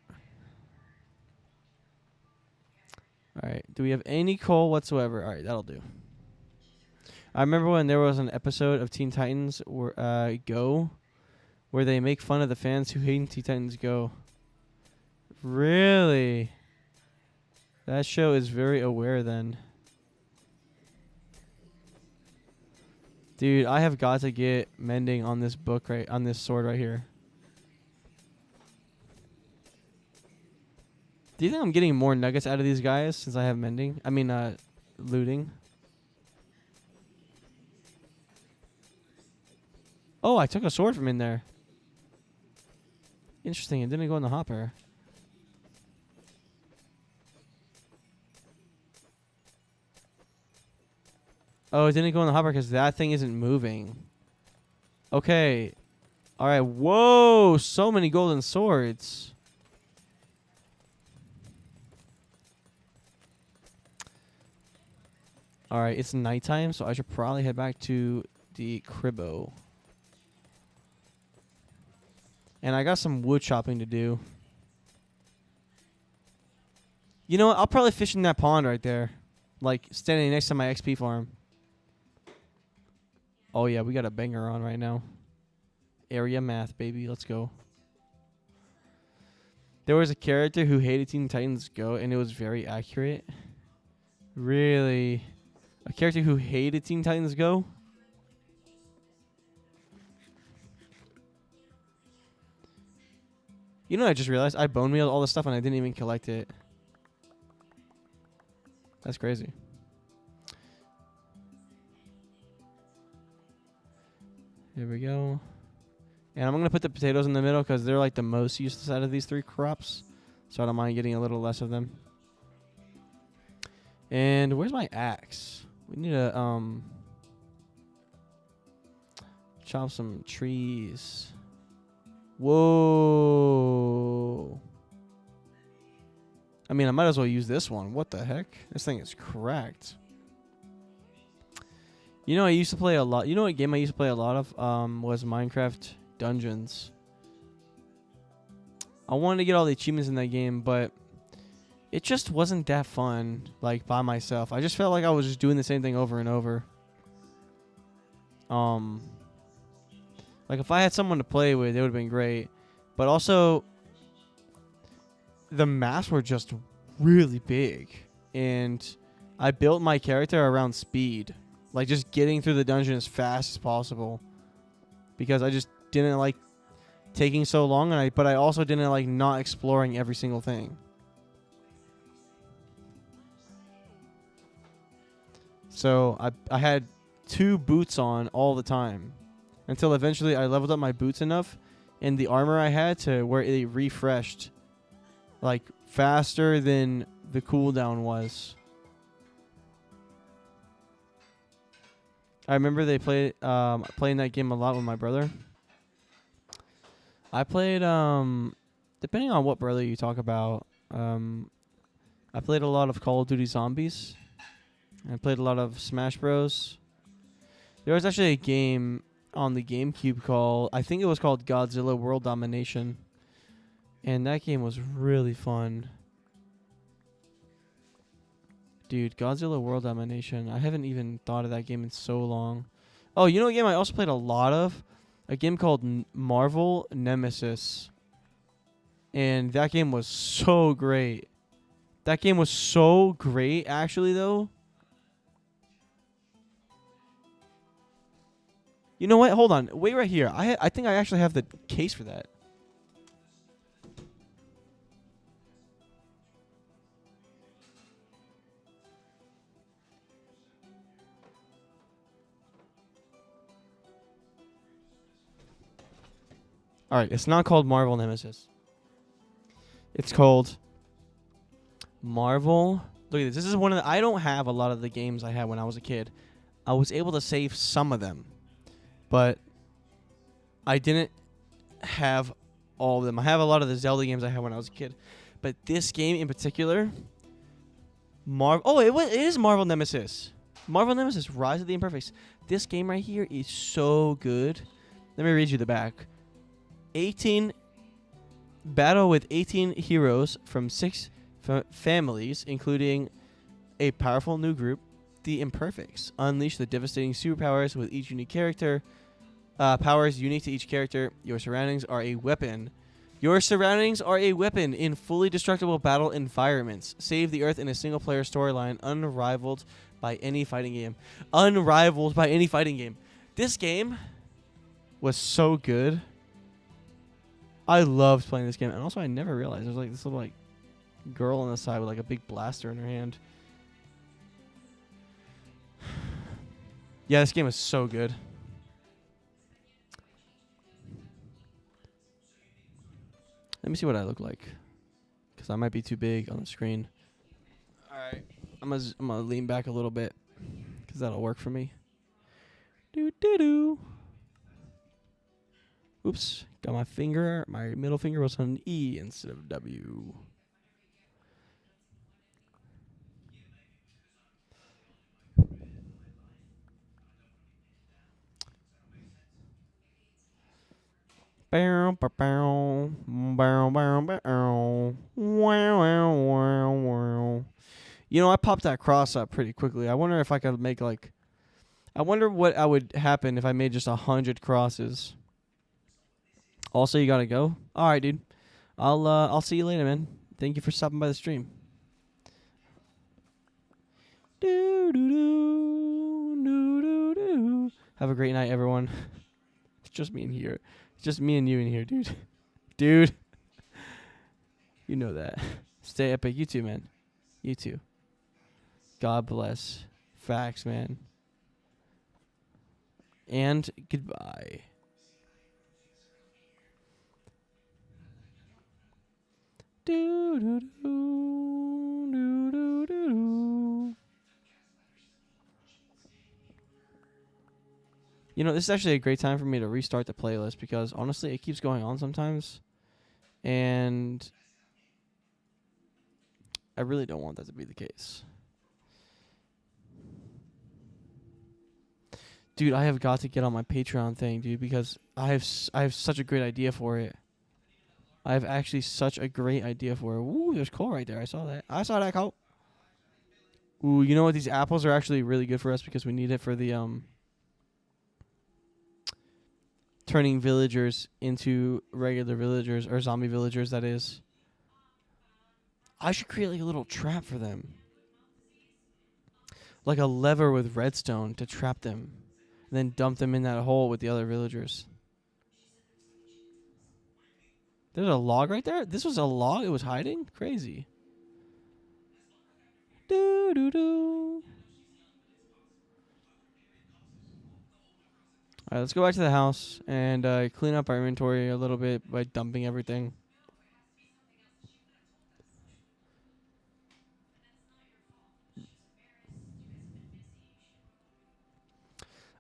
All right. Do we have any coal whatsoever? All right, that'll do. I remember when there was an episode of Teen Titans Go where they make fun of the fans who hate Teen Titans Go. Really? That show is very aware then. Dude, I have got to get mending on this on this sword right here. Do you think I'm getting more nuggets out of these guys since I have mending? I mean, looting. Oh, I took a sword from in there. Interesting. It didn't go in the hopper. Oh, it didn't go in the hopper because that thing isn't moving. Okay. All right. Whoa. So many golden swords. All right. It's nighttime, so I should probably head back to the cribbo. And I got some wood chopping to do. You know what? I'll probably fish in that pond right there. Like, standing next to my XP farm. Oh, yeah. We got a banger on right now. Area math, baby. Let's go. There was a character who hated Teen Titans Go, and it was very accurate. Really? A character who hated Teen Titans Go? You know what I just realized? I bone mealed all this stuff and I didn't even collect it. That's crazy. Here we go. And I'm going to put the potatoes in the middle because they're like the most useless out of these three crops. So I don't mind getting a little less of them. And where's my axe? We need to chop some trees. Whoa. I mean, I might as well use this one. What the heck? This thing is cracked. You know, I used to play a lot. You know what game I used to play a lot of was Minecraft Dungeons. I wanted to get all the achievements in that game, but it just wasn't that fun, like, by myself. I just felt like I was just doing the same thing over and over. Like, if I had someone to play with, it would have been great. But also, the maps were just really big. And I built my character around speed. Like, just getting through the dungeon as fast as possible. Because I just didn't like taking so long. But I also didn't like not exploring every single thing. So, I had 2 boots on all the time. Until eventually I leveled up my boots enough and the armor I had to where it refreshed like faster than the cooldown was. I remember they playing that game a lot with my brother. I played depending on what brother you talk about, I played a lot of Call of Duty Zombies. I played a lot of Smash Bros. There was actually a game on the GameCube called, I think it was called Godzilla World Domination. And that game was really fun. Dude, Godzilla World Domination. I haven't even thought of that game in so long. Oh, you know what game I also played a lot of? A game called Marvel Nemesis. And that game was so great. That game was so great, actually, though. You know what? Hold on. Wait right here. I think I actually have the case for that. All right. It's not called Marvel Nemesis. It's called Marvel. Look at this. This is one of the... I don't have a lot of the games I had when I was a kid. I was able to save some of them, but I didn't have all of them. I have a lot of the Zelda games I had when I was a kid, but this game in particular, it is Marvel Nemesis. Marvel Nemesis: Rise of the Imperfects. This game right here is so good. Let me read you the back. 18 battle with 18 heroes from 6 families, including a powerful new group, the Imperfects. Unleash the devastating superpowers with each unique character. Powers unique to each character. Your surroundings are a weapon. Your surroundings are a weapon in fully destructible battle environments. Save the Earth in a single-player storyline unrivaled by any fighting game. Unrivaled by any fighting game. This game was so good. I loved playing this game, and also I never realized there was like this little like girl on the side with like a big blaster in her hand. Yeah, this game is so good. Let me see what I look like, because I might be too big on the screen. All right, I'm gonna lean back a little bit, because that'll work for me. Oops, got my middle finger was on an E instead of W. You know, I popped that cross up pretty quickly. I wonder if I could make like... I wonder what would happen if I made just 100 crosses. Also, you gotta go? Alright, dude. I'll see you later, man. Thank you for stopping by the stream. Have a great night, everyone. It's just me in here. It's just me and you in here, dude. Dude. You know that. Stay epic. You too, man. You too. God bless. Facts, man. And goodbye. You know, this is actually a great time for me to restart the playlist because honestly, it keeps going on sometimes. And I really don't want that to be the case. Dude, I have got to get on my Patreon thing, dude, because I have such a great idea for it. I have actually such a great idea for it. Ooh, there's Cole right there. I saw that. I saw that, Cole. Ooh, you know what? These apples are actually really good for us because we need it for the turning villagers into regular villagers, or zombie villagers, that is. I should create like a little trap for them. Like a lever with redstone to trap them. And then dump them in that hole with the other villagers. There's a log right there? This was a log? It was hiding? Crazy. Doo-doo-doo. Alright, let's go back to the house and clean up our inventory a little bit by dumping everything.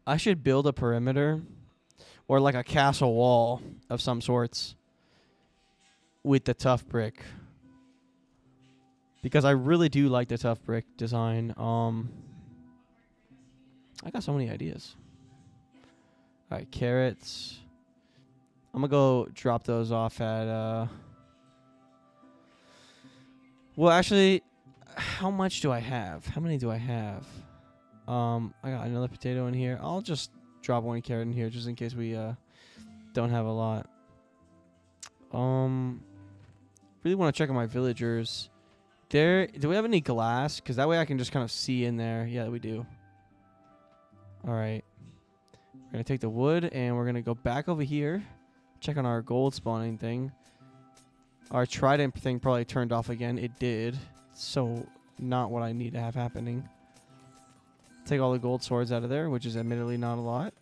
I should build a perimeter or like a castle wall of some sorts with the tough brick. Because I really do like the tough brick design. I got so many ideas. Alright, carrots. I'm gonna go drop those off at well, actually, how much do I have? How many do I have? I got another potato in here. I'll just drop one carrot in here just in case we don't have a lot. Really want to check on my villagers. Do we have any glass? Because that way I can just kind of see in there. Yeah, we do. Alright. We're going to take the wood, and we're going to go back over here. Check on our gold spawning thing. Our trident thing probably turned off again. It did. So, not what I need to have happening. Take all the gold swords out of there, which is admittedly not a lot.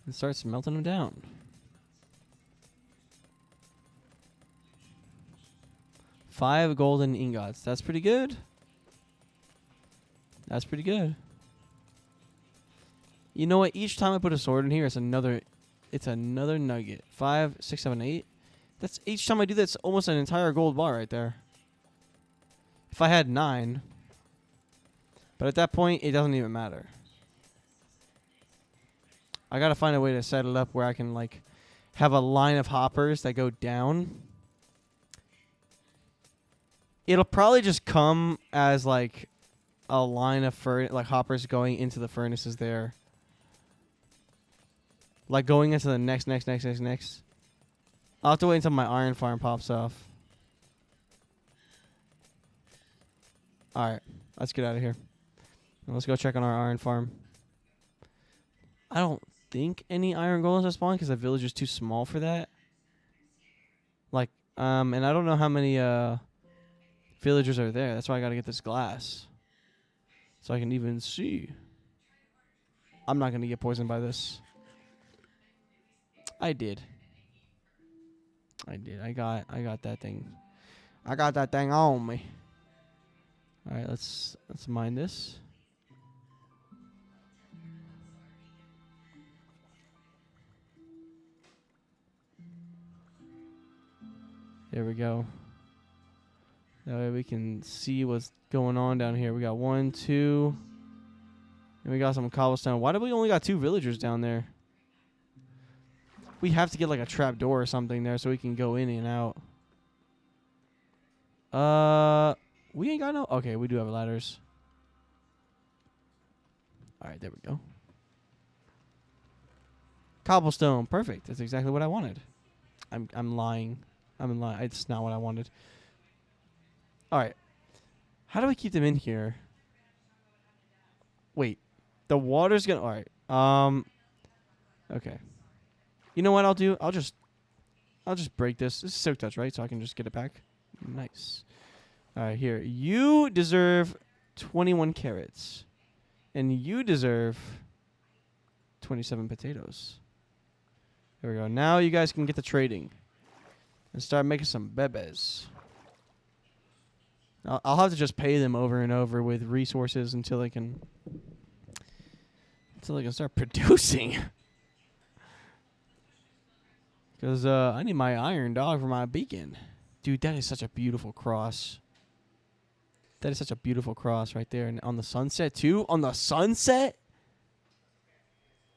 And start smelting them down. Five golden ingots. That's pretty good. That's pretty good. You know what? Each time I put a sword in here, it's another nugget. 5, 6, 7, 8. That's each time I do that, it's almost an entire gold bar right there. If I had 9. But at that point, it doesn't even matter. I gotta find a way to set it up where I can like have a line of hoppers that go down. It'll probably just come as like a line of hoppers going into the furnaces there. Like going into the next. I'll have to wait until my iron farm pops off. Alright, let's get out of here. And let's go check on our iron farm. I don't think any iron golems are spawned because the village is too small for that. Like, and I don't know how many villagers are there. That's why I gotta get this glass. So I can even see. I'm not gonna get poisoned by this. I did. I got that thing. I got that thing on me. Alright, let's mine this. There we go. That way we can see what's going on down here. We got 1, 2, and we got some cobblestone. Why did we only got 2 villagers down there? We have to get like a trap door or something there so we can go in and out. We ain't got no... Okay, we do have ladders. Alright, there we go. Cobblestone. Perfect. That's exactly what I wanted. I'm lying. I'm lying. It's not what I wanted. Alright. How do we keep them in here? Wait. The water's gonna... Alright. Okay. You know what I'll do? I'll just break this. This is silk touch, right? So I can just get it back. Nice. Alright, here. You deserve 21 carrots. And you deserve 27 potatoes. There we go. Now you guys can get to trading. And start making some bebes. I'll have to just pay them over and over with resources until they can start producing. Because I need my iron dog for my beacon. Dude, that is such a beautiful cross. That is such a beautiful cross right there. And on the sunset, too? On the sunset?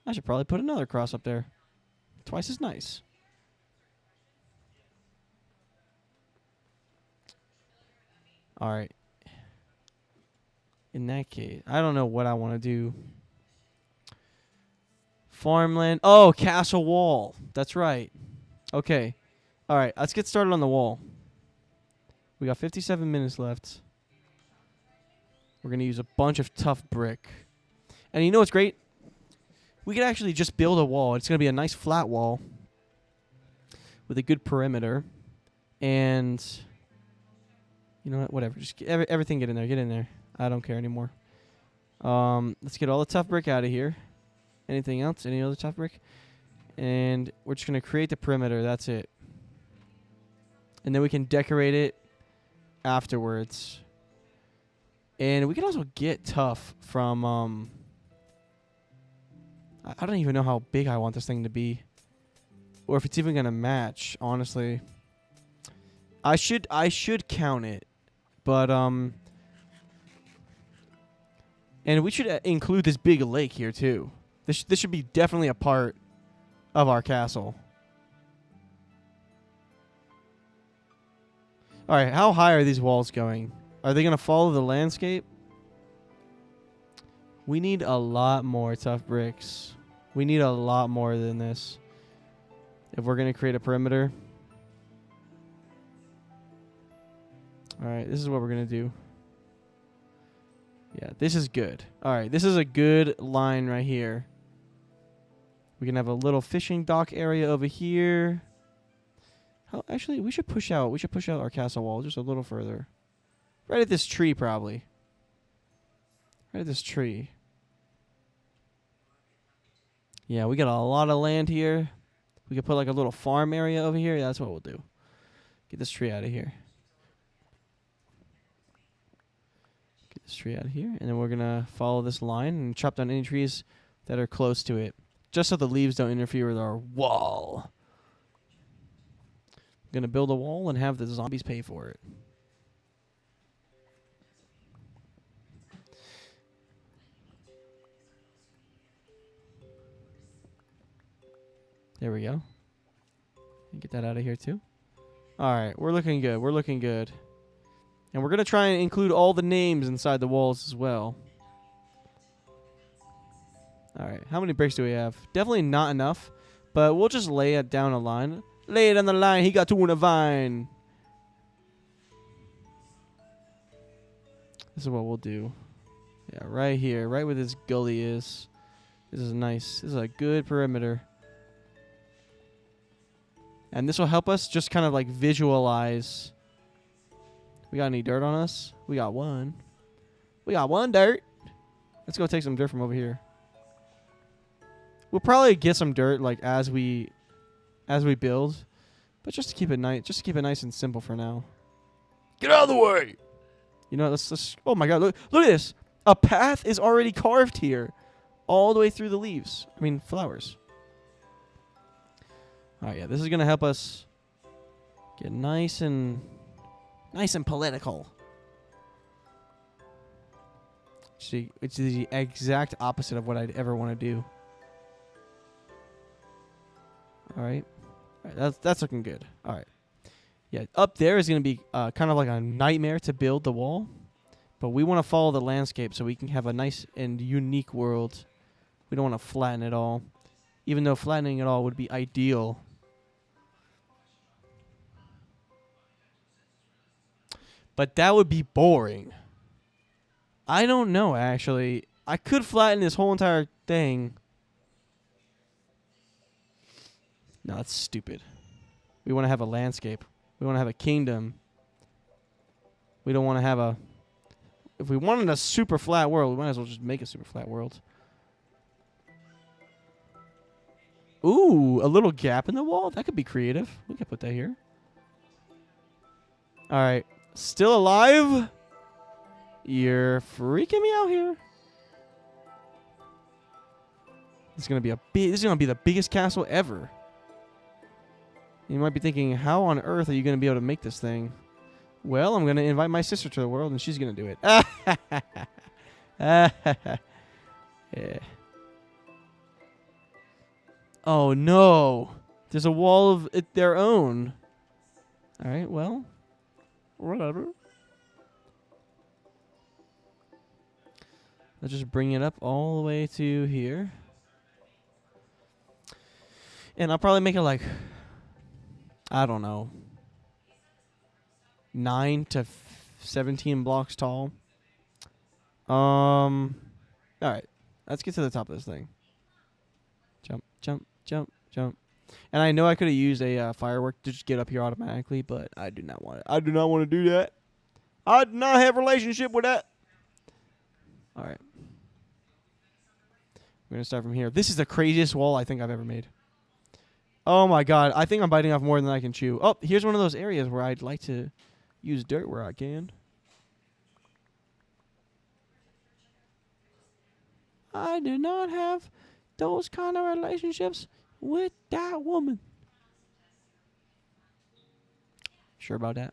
I should probably put another cross up there. Twice as nice. Alright. In that case, I don't know what I want to do. Farmland. Oh, castle wall. That's right. Okay. Alright, let's get started on the wall. We got 57 minutes left. We're going to use a bunch of tough brick. And you know what's great? We could actually just build a wall. It's going to be a nice flat wall with a good perimeter. And you know what? Whatever. Just everything get in there. Get in there. I don't care anymore. Let's get all the tough brick out of here. Anything else? Any other tough brick? And we're just going to create the perimeter. That's it. And then we can decorate it afterwards. And we can also get tough from... I don't even know how big I want this thing to be. Or if it's even going to match, honestly. I should count it. But, and we should include this big lake here, too. This should be definitely a part of our castle. Alright, how high are these walls going? Are they going to follow the landscape? We need a lot more tough bricks. We need a lot more than this. If we're going to create a perimeter. Alright, this is what we're going to do. Yeah, this is good. All right, this is a good line right here. We can have a little fishing dock area over here. Oh, actually, we should push out. We should push out our castle wall just a little further. Right at this tree, probably. Right at this tree. Yeah, we got a lot of land here. We could put like a little farm area over here. Yeah, that's what we'll do. Get this tree out of here. Get this tree out of here. And then we're going to follow this line and chop down any trees that are close to it. Just so the leaves don't interfere with our wall. I'm going to build a wall and have the zombies pay for it. There we go. Get that out of here too. Alright, we're looking good. We're looking good. And we're going to try and include all the names inside the walls as well. Alright, how many bricks do we have? Definitely not enough, but we'll just lay it down a line. Lay it on the line. He got two in a vine. This is what we'll do. Yeah, right here. Right where this gully is. This is nice. This is a good perimeter. And this will help us just kind of like visualize. We got any dirt on us? We got one. We got one dirt. Let's go take some dirt from over here. We'll probably get some dirt like as we build, but just to keep it nice and simple for now. Get out of the way. You know, let's oh my god, look at this. A path is already carved here all the way through the leaves. I mean, flowers. All right, yeah, this is going to help us get nice and political. See, it's the exact opposite of what I'd ever want to do. All right. All right, that's looking good. All right. Yeah, up there is going to be kind of like a nightmare to build the wall. But we want to follow the landscape so we can have a nice and unique world. We don't want to flatten it all. Even though flattening it all would be ideal. But that would be boring. I don't know, actually. I could flatten this whole entire thing. No, that's stupid. We want to have a landscape. We want to have a kingdom. We don't want to have a... If we wanted a super flat world, we might as well just make a super flat world. Ooh, a little gap in the wall? That could be creative. We could put that here. All right. Still alive? You're freaking me out here. This is gonna be the biggest castle ever. You might be thinking, how on earth are you gonna be able to make this thing? Well, I'm gonna invite my sister to the world, and she's gonna do it. Yeah. Oh no! There's a wall of their own. All right. Well, whatever. Let's just bring it up all the way to here. And I'll probably make it like, I don't know, 9 to 17 blocks tall. All right. Let's get to the top of this thing. Jump, jump, jump, jump. And I know I could have used a firework to just get up here automatically, but I do not want it. I do not want to do that. I do not have a relationship with that. All right. We're going to start from here. This is the craziest wall I think I've ever made. Oh, my God. I think I'm biting off more than I can chew. Oh, here's one of those areas where I'd like to use dirt where I can. I do not have those kind of relationships with that woman. Sure about that?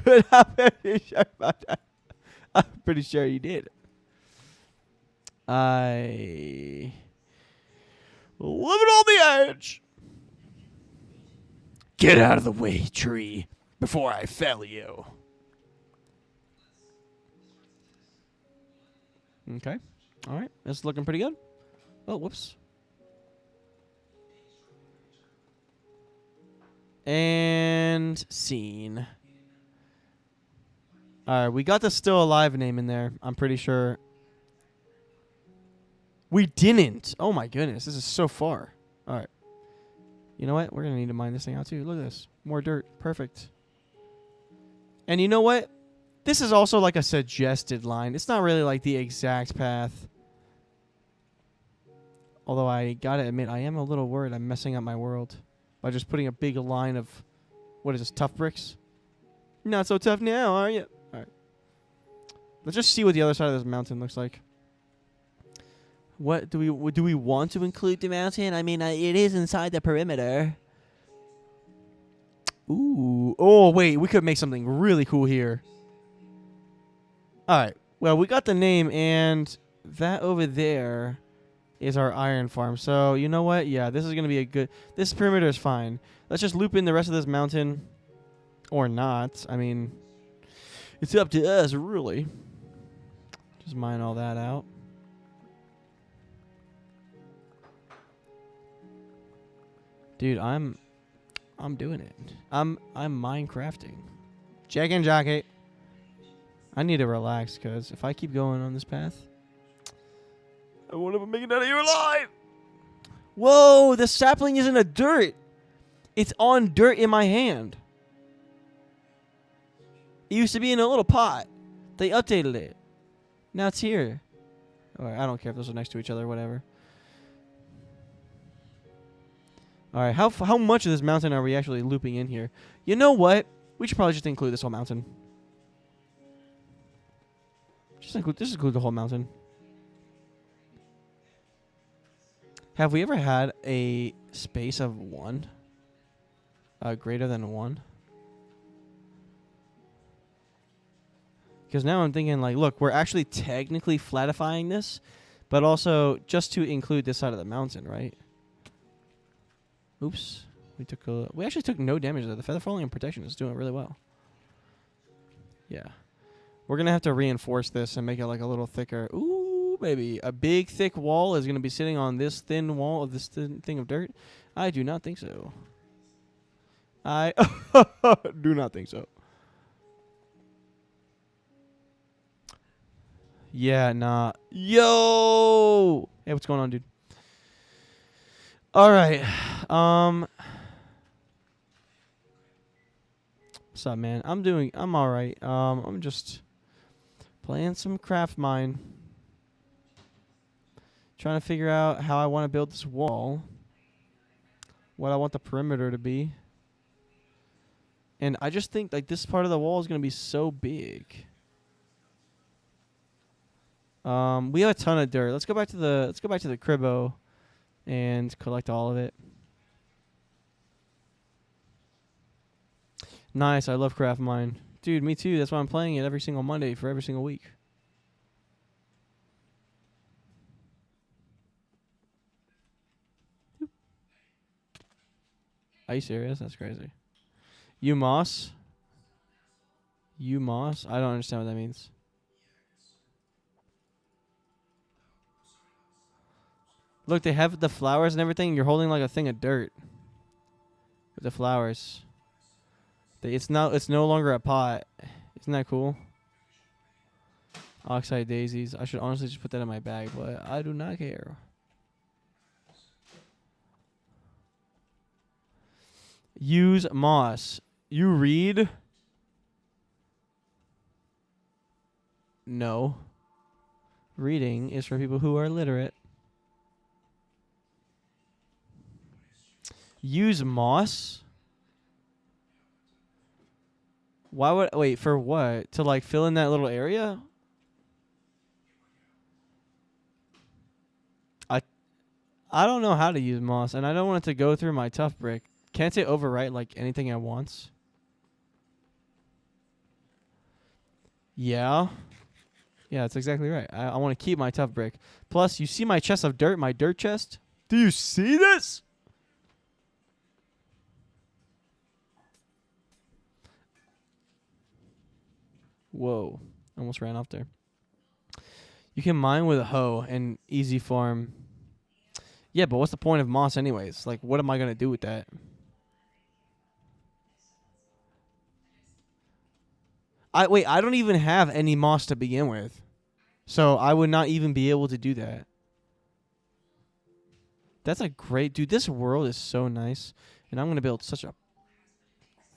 Good. I'm pretty sure about that. I'm pretty sure you did. I living on the edge. Get out of the way, tree, before I fell you. Okay. All right. That's looking pretty good. Oh, whoops. And scene. All right, we got the still alive name in there. I'm pretty sure. We didn't. Oh my goodness, this is so far. All right. You know what? We're gonna need to mine this thing out too. Look at this. More dirt. Perfect. And you know what? This is also like a suggested line. It's not really like the exact path. Although I gotta admit, I am a little worried I'm messing up my world by just putting a big line of, what is this, tough bricks? Not so tough now, are you? All right. Let's just see what the other side of this mountain looks like. What do we want to include the mountain? I mean, it is inside the perimeter. Ooh. Oh, wait. We could make something really cool here. All right. Well, we got the name, and that over there is our iron farm. So, you know what? Yeah, this is going to be a good... This perimeter is fine. Let's just loop in the rest of this mountain. Or not. I mean, it's up to us, really. Just mine all that out. Dude, I'm doing it. I'm Minecrafting. Jack and Jockey. I need to relax, because if I keep going on this path, I won't ever make it out of here alive. Whoa, the sapling isn't a dirt. It's on dirt in my hand. It used to be in a little pot. They updated it. Now it's here. Alright, I don't care if those are next to each other or whatever. Alright, how much of this mountain are we actually looping in here? You know what? We should probably just include this whole mountain. Just include the whole mountain. Have we ever had a space of 1? Greater than 1? Because now I'm thinking, like, look, we're actually technically flatifying this, but also just to include this side of the mountain, right? Oops. We actually took no damage there. The feather falling and protection is doing really well. Yeah. We're going to have to reinforce this and make it like a little thicker. Ooh, baby. A big, thick wall is going to be sitting on this thin wall of this thin thing of dirt? I do not think so. I do not think so. Yeah, nah. Yo! Hey, what's going on, dude? All right. What's up, man? I'm all right. I'm just playing some craft mine. Trying to figure out how I want to build this wall. What I want the perimeter to be. And I just think like this part of the wall is going to be so big. We have a ton of dirt. Let's go back to the cribbo and collect all of it. Nice. I love craft mine. Dude, me too. That's why I'm playing it every single Monday for every single week. Are you serious? That's crazy. You moss? You moss? I don't understand what that means. Look, they have the flowers and everything. You're holding like a thing of dirt with the flowers. It's no longer a pot. Isn't that cool? Oxide daisies. I should honestly just put that in my bag, but I do not care. Use moss. You read? No. Reading is for people who are literate. Use moss? Why would... Wait, for what? To, like, fill in that little area? I don't know how to use moss, and I don't want it to go through my tough brick. Can't it overwrite, like, anything at once? Yeah. Yeah, that's exactly right. I want to keep my tough brick. Plus, you see my chest of dirt, my dirt chest? Do you see this? Whoa. Almost ran off there. You can mine with a hoe and easy farm. Yeah, but what's the point of moss anyways? Like, what am I going to do with that? Wait, I don't even have any moss to begin with. So I would not even be able to do that. That's a great... Dude, this world is so nice. And I'm going to build such a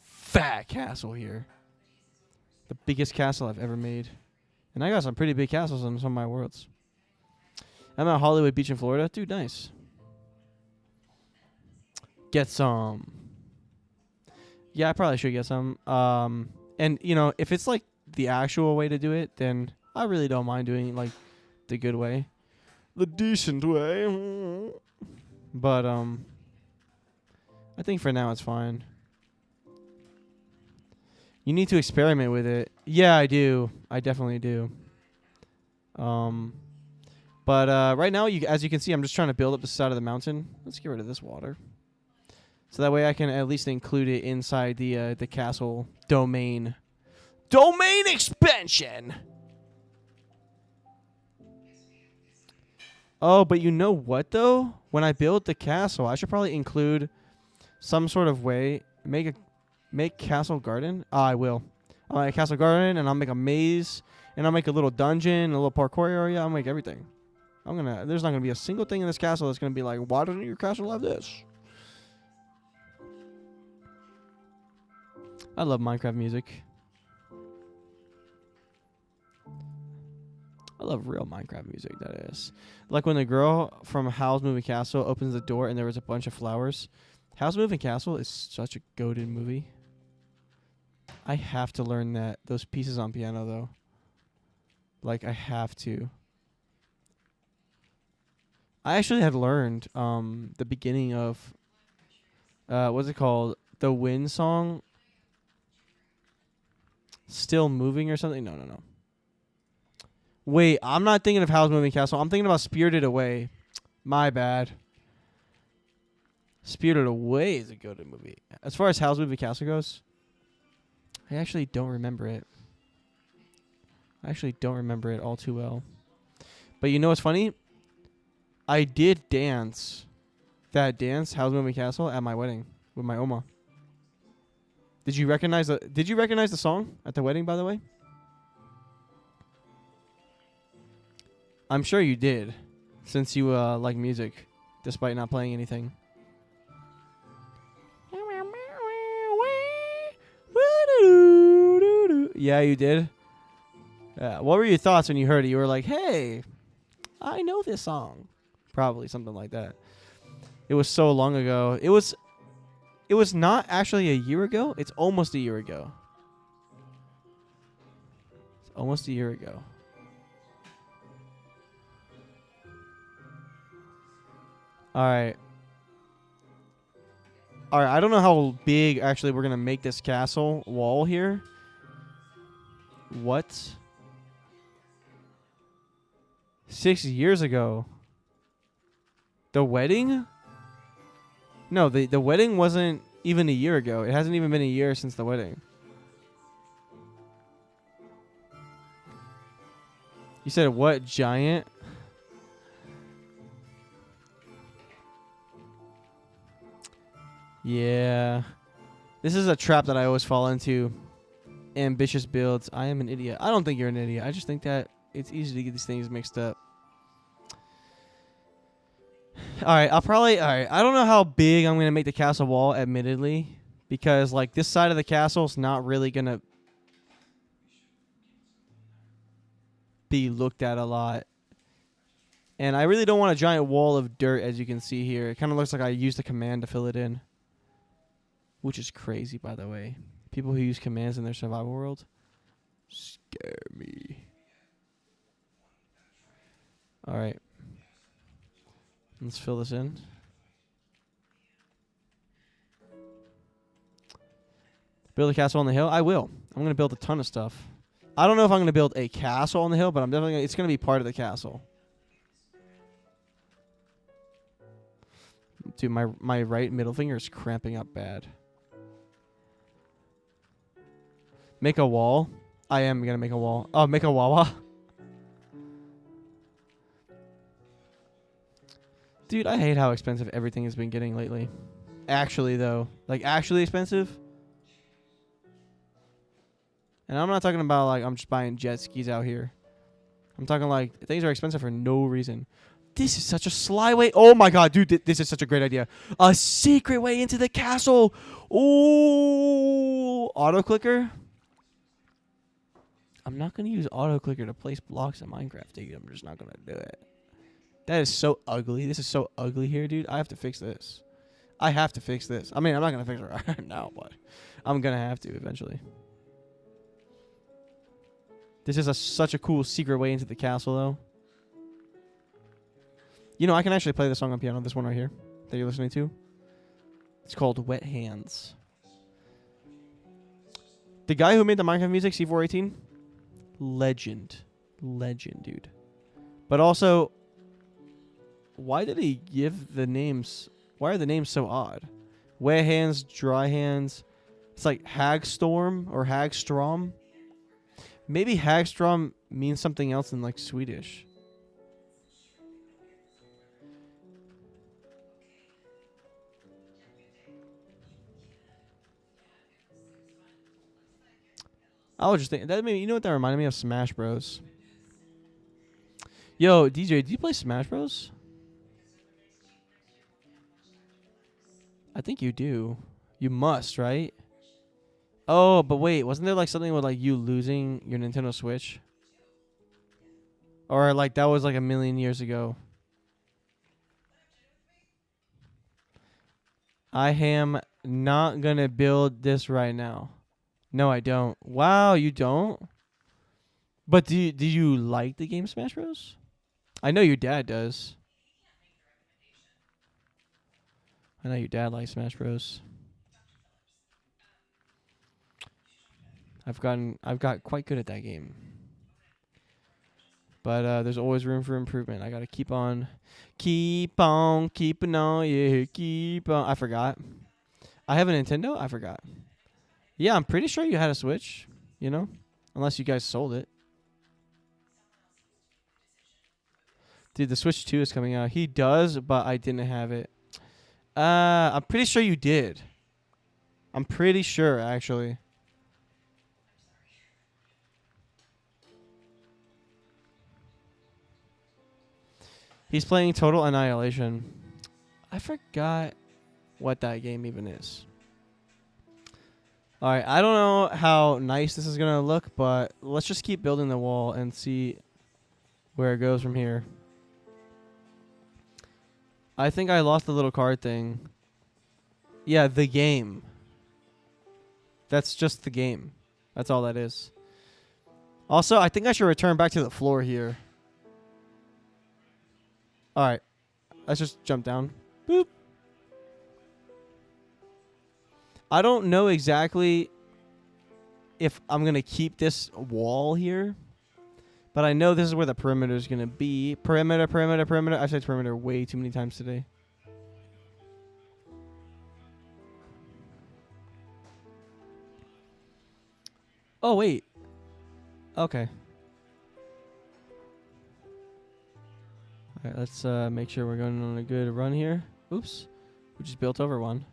fat castle here. The biggest castle I've ever made. And I got some pretty big castles in some of my worlds. I'm at Hollywood Beach in Florida. Dude, nice. Get some. Yeah, I probably should get some. And, you know, if it's like the actual way to do it, then I really don't mind doing like the good way. The decent way. But, I think for now it's fine. You need to experiment with it. Yeah, I do. I definitely do. But right now, as you can see, I'm just trying to build up the side of the mountain. Let's get rid of this water. So that way I can at least include it inside the castle domain. Domain expansion! Oh, but you know what, though? When I build the castle, I should probably include some sort of way. Make castle garden. I will. I'll make a castle garden, and I'll make a maze, and I'll make a little dungeon, a little parkour area. I'll make everything. There's not gonna be a single thing in this castle that's gonna be like, why doesn't your castle have this? I love Minecraft music. I love real Minecraft music, that is. Like when the girl from Howl's Moving Castle opens the door and there was a bunch of flowers. Howl's Moving Castle is such a goated movie. I have to learn those pieces on piano, though. Like, I have to. I actually had learned the beginning of... what's it called? The Wind song? Still Moving or something? No. Wait, I'm not thinking of Howl's Moving Castle. I'm thinking about Spirited Away. My bad. Spirited Away is a good movie. As far as Howl's Moving Castle goes, I actually don't remember it. I actually don't remember it all too well. But you know what's funny? I did dance that dance, Howl's Moving Castle, at my wedding with my Oma. Did you recognize the song at the wedding, by the way? I'm sure you did, since you like music, despite not playing anything. Yeah, you did. What were your thoughts when you heard it? You were like, "Hey, I know this song." Probably something like that. It was so long ago. It was not actually a year ago. It's almost a year ago. It's almost a year ago. All right. I don't know how big actually we're going to make this castle wall here. What? 6 years ago. The wedding? No, the wedding wasn't even a year ago. It hasn't even been a year since the wedding. You said what, giant? Yeah. This is a trap that I always fall into. Ambitious builds. I am an idiot. I don't think you're an idiot. I just think that it's easy to get these things mixed up. Alright, I don't know how big I'm going to make the castle wall, admittedly. Because, like, this side of the castle is not really going to be looked at a lot. And I really don't want a giant wall of dirt, as you can see here. It kind of looks like I used a command to fill it in. Which is crazy, by the way. People who use commands in their survival world scare me. Alright. Let's fill this in. Build a castle on the hill? I will. I'm going to build a ton of stuff. I don't know if I'm going to build a castle on the hill, but I'm definitely it's going to be part of the castle. Dude, my right middle finger is cramping up bad. Make a wall? I am going to make a wall. Oh, make a wawa? Dude, I hate how expensive everything has been getting lately. Actually, though. Like, actually expensive? And I'm not talking about like I'm just buying jet skis out here. I'm talking like things are expensive for no reason. This is such a sly way. Oh my god, dude, this is such a great idea. A secret way into the castle. Ooh, auto clicker. I'm not gonna use auto clicker to place blocks in Minecraft, dude. I'm just not gonna do it. That is so ugly. This is so ugly here, dude. I have to fix this. I have to fix this. I mean, I'm not gonna fix it right now, but I'm gonna have to eventually. This is such a cool secret way into the castle, though. You know, I can actually play the song on piano. This one right here that you're listening to. It's called Wet Hands. The guy who made the Minecraft music, C418, legend, dude. But also, why did he give the names? Why are the names so odd? Wet Hands, Dry Hands. It's like Hagstorm or Hagstrom. Maybe Hagstrom means something else in like Swedish. I was just thinking that. You know what that reminded me of? Smash Bros. Yo, DJ, do you play Smash Bros? I think you do. You must, right? Oh, but wait, wasn't there like something with like you losing your Nintendo Switch? Or like that was like a million years ago. I am not gonna build this right now. No, I don't. Wow, you don't? But do you like the game Smash Bros? I know your dad does. I know your dad likes Smash Bros. I've got quite good at that game. But there's always room for improvement. I gotta keep on keeping on, yeah, keep on. I forgot. I have a Nintendo? I forgot. Yeah, I'm pretty sure you had a Switch, you know? Unless you guys sold it. Dude, the Switch 2 is coming out. He does, but I didn't have it. I'm pretty sure you did. I'm pretty sure, actually. He's playing Total Annihilation. I forgot what that game even is. Alright, I don't know how nice this is going to look, but let's just keep building the wall and see where it goes from here. I think I lost the little card thing. Yeah, the game. That's just the game. That's all that is. Also, I think I should return back to the floor here. Alright. Let's just jump down. Boop. I don't know exactly if I'm going to keep this wall here. But I know this is where the perimeter is going to be. Perimeter, perimeter, perimeter. I've said perimeter way too many times today. Oh, wait. Okay. Alright, let's make sure we're going on a good run here. Oops. We just built over one.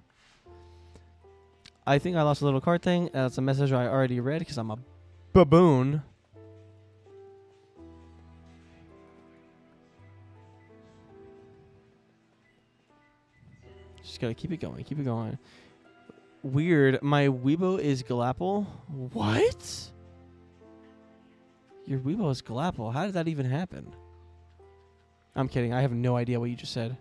I think I lost a little card thing. That's a message I already read because I'm a baboon. Just gotta keep it going. Keep it going. Weird. My Weibo is Galapple. What? Your Weibo is Galapple. How did that even happen? I'm kidding. I have no idea what you just said.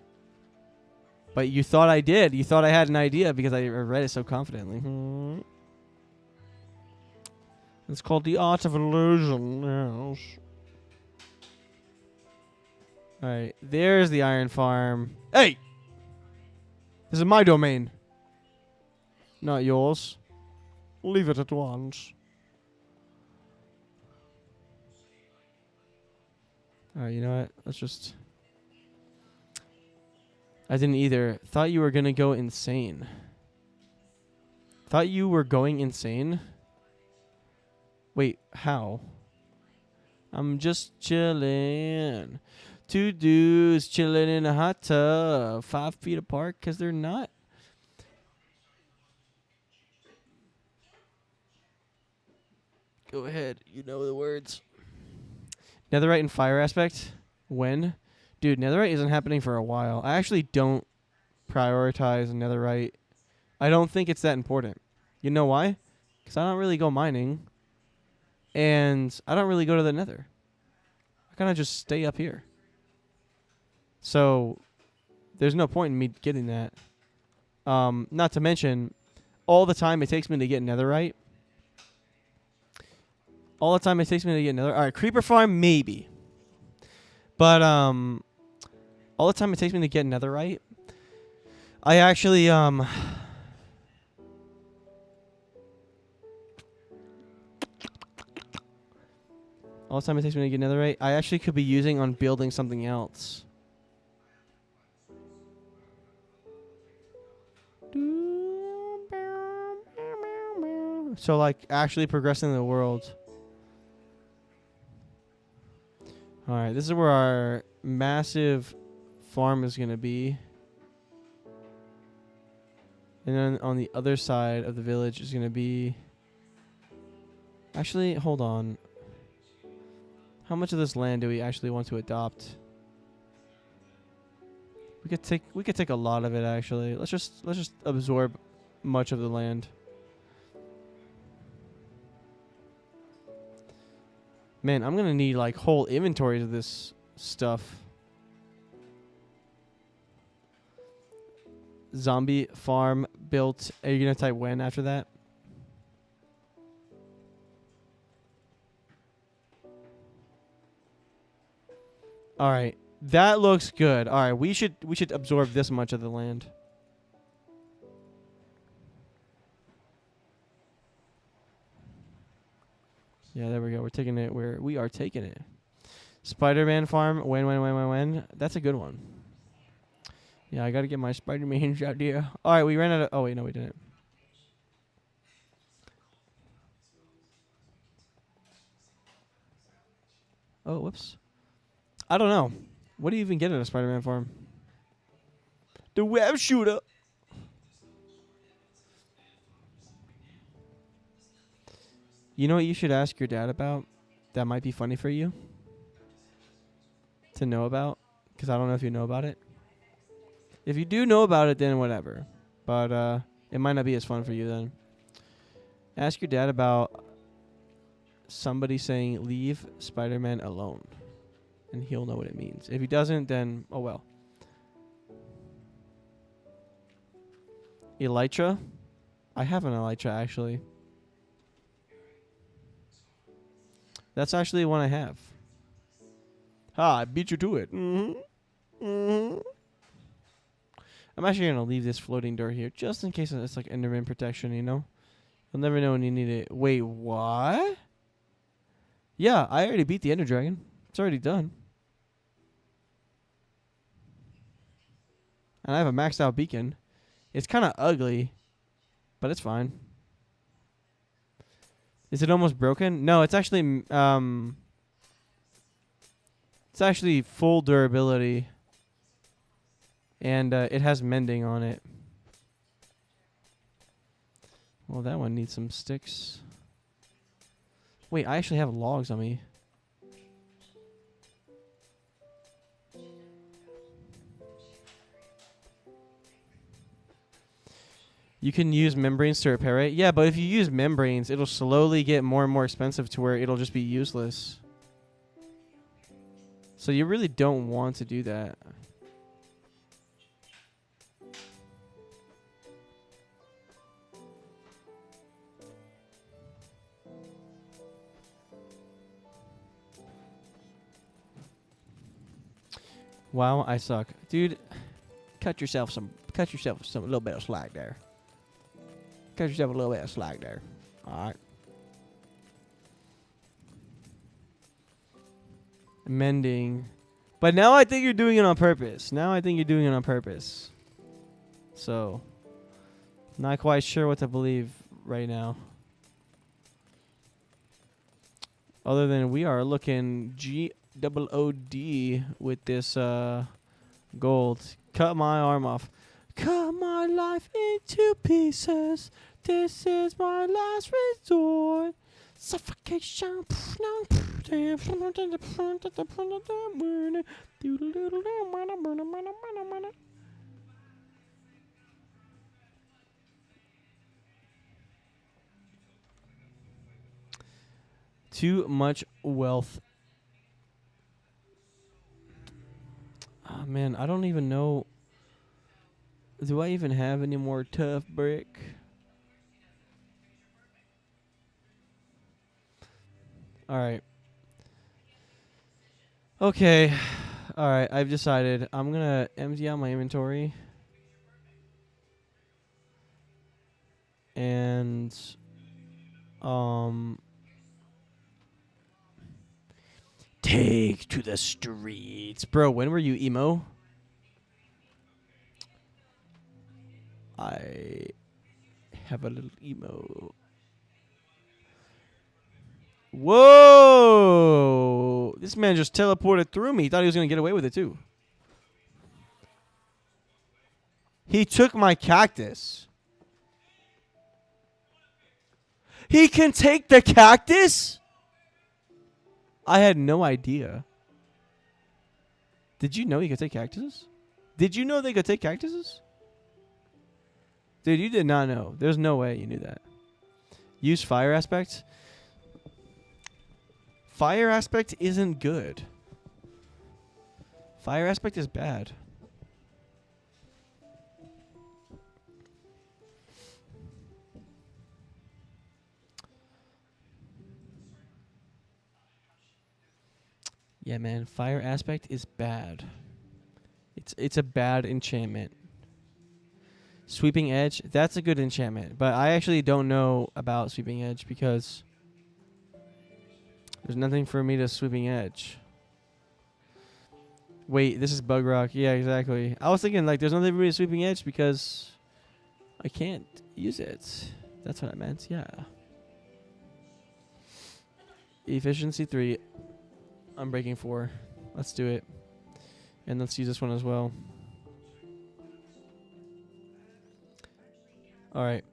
But you thought I did. You thought I had an idea because I read it so confidently. It's called the Art of Illusion. Yes. Alright. There's the iron farm. Hey! This is my domain. Not yours. Leave it at once. Alright, you know what? Let's just... I didn't either. Thought you were gonna go insane. Thought you were going insane? Wait, how? I'm just chilling. Two dudes chilling in a hot tub. 5 feet apart because they're not. Go ahead. You know the words. Netherite and fire aspect. When? Dude, netherite isn't happening for a while. I actually don't prioritize netherite. I don't think it's that important. You know why? Because I don't really go mining. And I don't really go to the nether. I kind of just stay up here. So there's no point in me getting that. Not to mention, all the time it takes me to get netherite. All the time it takes me to get netherite. All right, creeper farm, maybe. But all the time it takes me to get netherite, I actually all the time it takes me to get netherite, I actually could be using on building something else. So like actually progressing the world. All right, this is where our massive farm is going to be. And then on the other side of the village is going to be... Actually, hold on. How much of this land do we actually want to adopt? We could take a lot of it actually. Let's just absorb much of the land. Man, I'm going to need like whole inventories of this stuff. Zombie farm built. Are you going to type when after that? All right. That looks good. All right, we should absorb this much of the land. Yeah, there we go. We're taking it where we are taking it. Spider-Man farm. When? That's a good one. Yeah, I got to get my Spider-Man out there. All right, we ran out of... Oh, wait, no, we didn't. Oh, whoops. I don't know. What do you even get at a Spider-Man farm? The web shooter. You know what you should ask your dad about? That might be funny for you to know about, because I don't know if you know about it. If you do know about it, then whatever. But it might not be as fun for you then. Ask your dad about somebody saying, leave Spider-Man alone. And he'll know what it means. If he doesn't, then, oh well. Elytra? I have an Elytra, actually. That's actually one I have. I beat you to it. I'm actually going to leave this floating door here, just in case it's like Enderman protection, you know? You'll never know when you need it. Wait, what? Yeah, I already beat the Ender Dragon. It's already done. And I have a maxed out beacon. It's kind of ugly, but it's fine. Is it almost broken? No, it's actually full durability. And it has mending on it. Well, that one needs some sticks. Wait, I actually have logs on me. You can use membranes to repair it. Yeah, but if you use membranes, it'll slowly get more and more expensive to where it'll just be useless. So you really don't want to do that. Wow, I suck. Dude, cut yourself a little bit of slack there. Cut yourself a little bit of slack there. Alright. Mending. But now I think you're doing it on purpose. So, not quite sure what to believe right now. Other than we are looking GOOD with this gold. Cut my arm off. Cut my life into pieces. This is my last resort. Suffocation. Too much wealth. Oh, man, I don't even know. Do I even have any more tough brick? All right. Okay. All right, I've decided. I'm going to empty out my inventory. And take to the streets. Bro, when were you emo? I have a little emo. Whoa! This man just teleported through me. He thought he was going to get away with it, too. He took my cactus. He can take the cactus? I had no idea. Did you know he could take cactuses? Did you know they could take cactuses? Dude, you did not know. There's no way you knew that. Use fire aspect. Fire aspect isn't good. Fire aspect is bad. Yeah, man. Fire aspect is bad. It's a bad enchantment. Sweeping edge, that's a good enchantment. But I actually don't know about sweeping edge because there's nothing for me to sweeping edge. Wait, this is bug rock. Yeah, exactly. I was thinking like there's nothing for me to sweeping edge because I can't use it. That's what I meant. Yeah. Efficiency 3. Unbreaking 4. Let's do it. And let's use this one as well. Alright.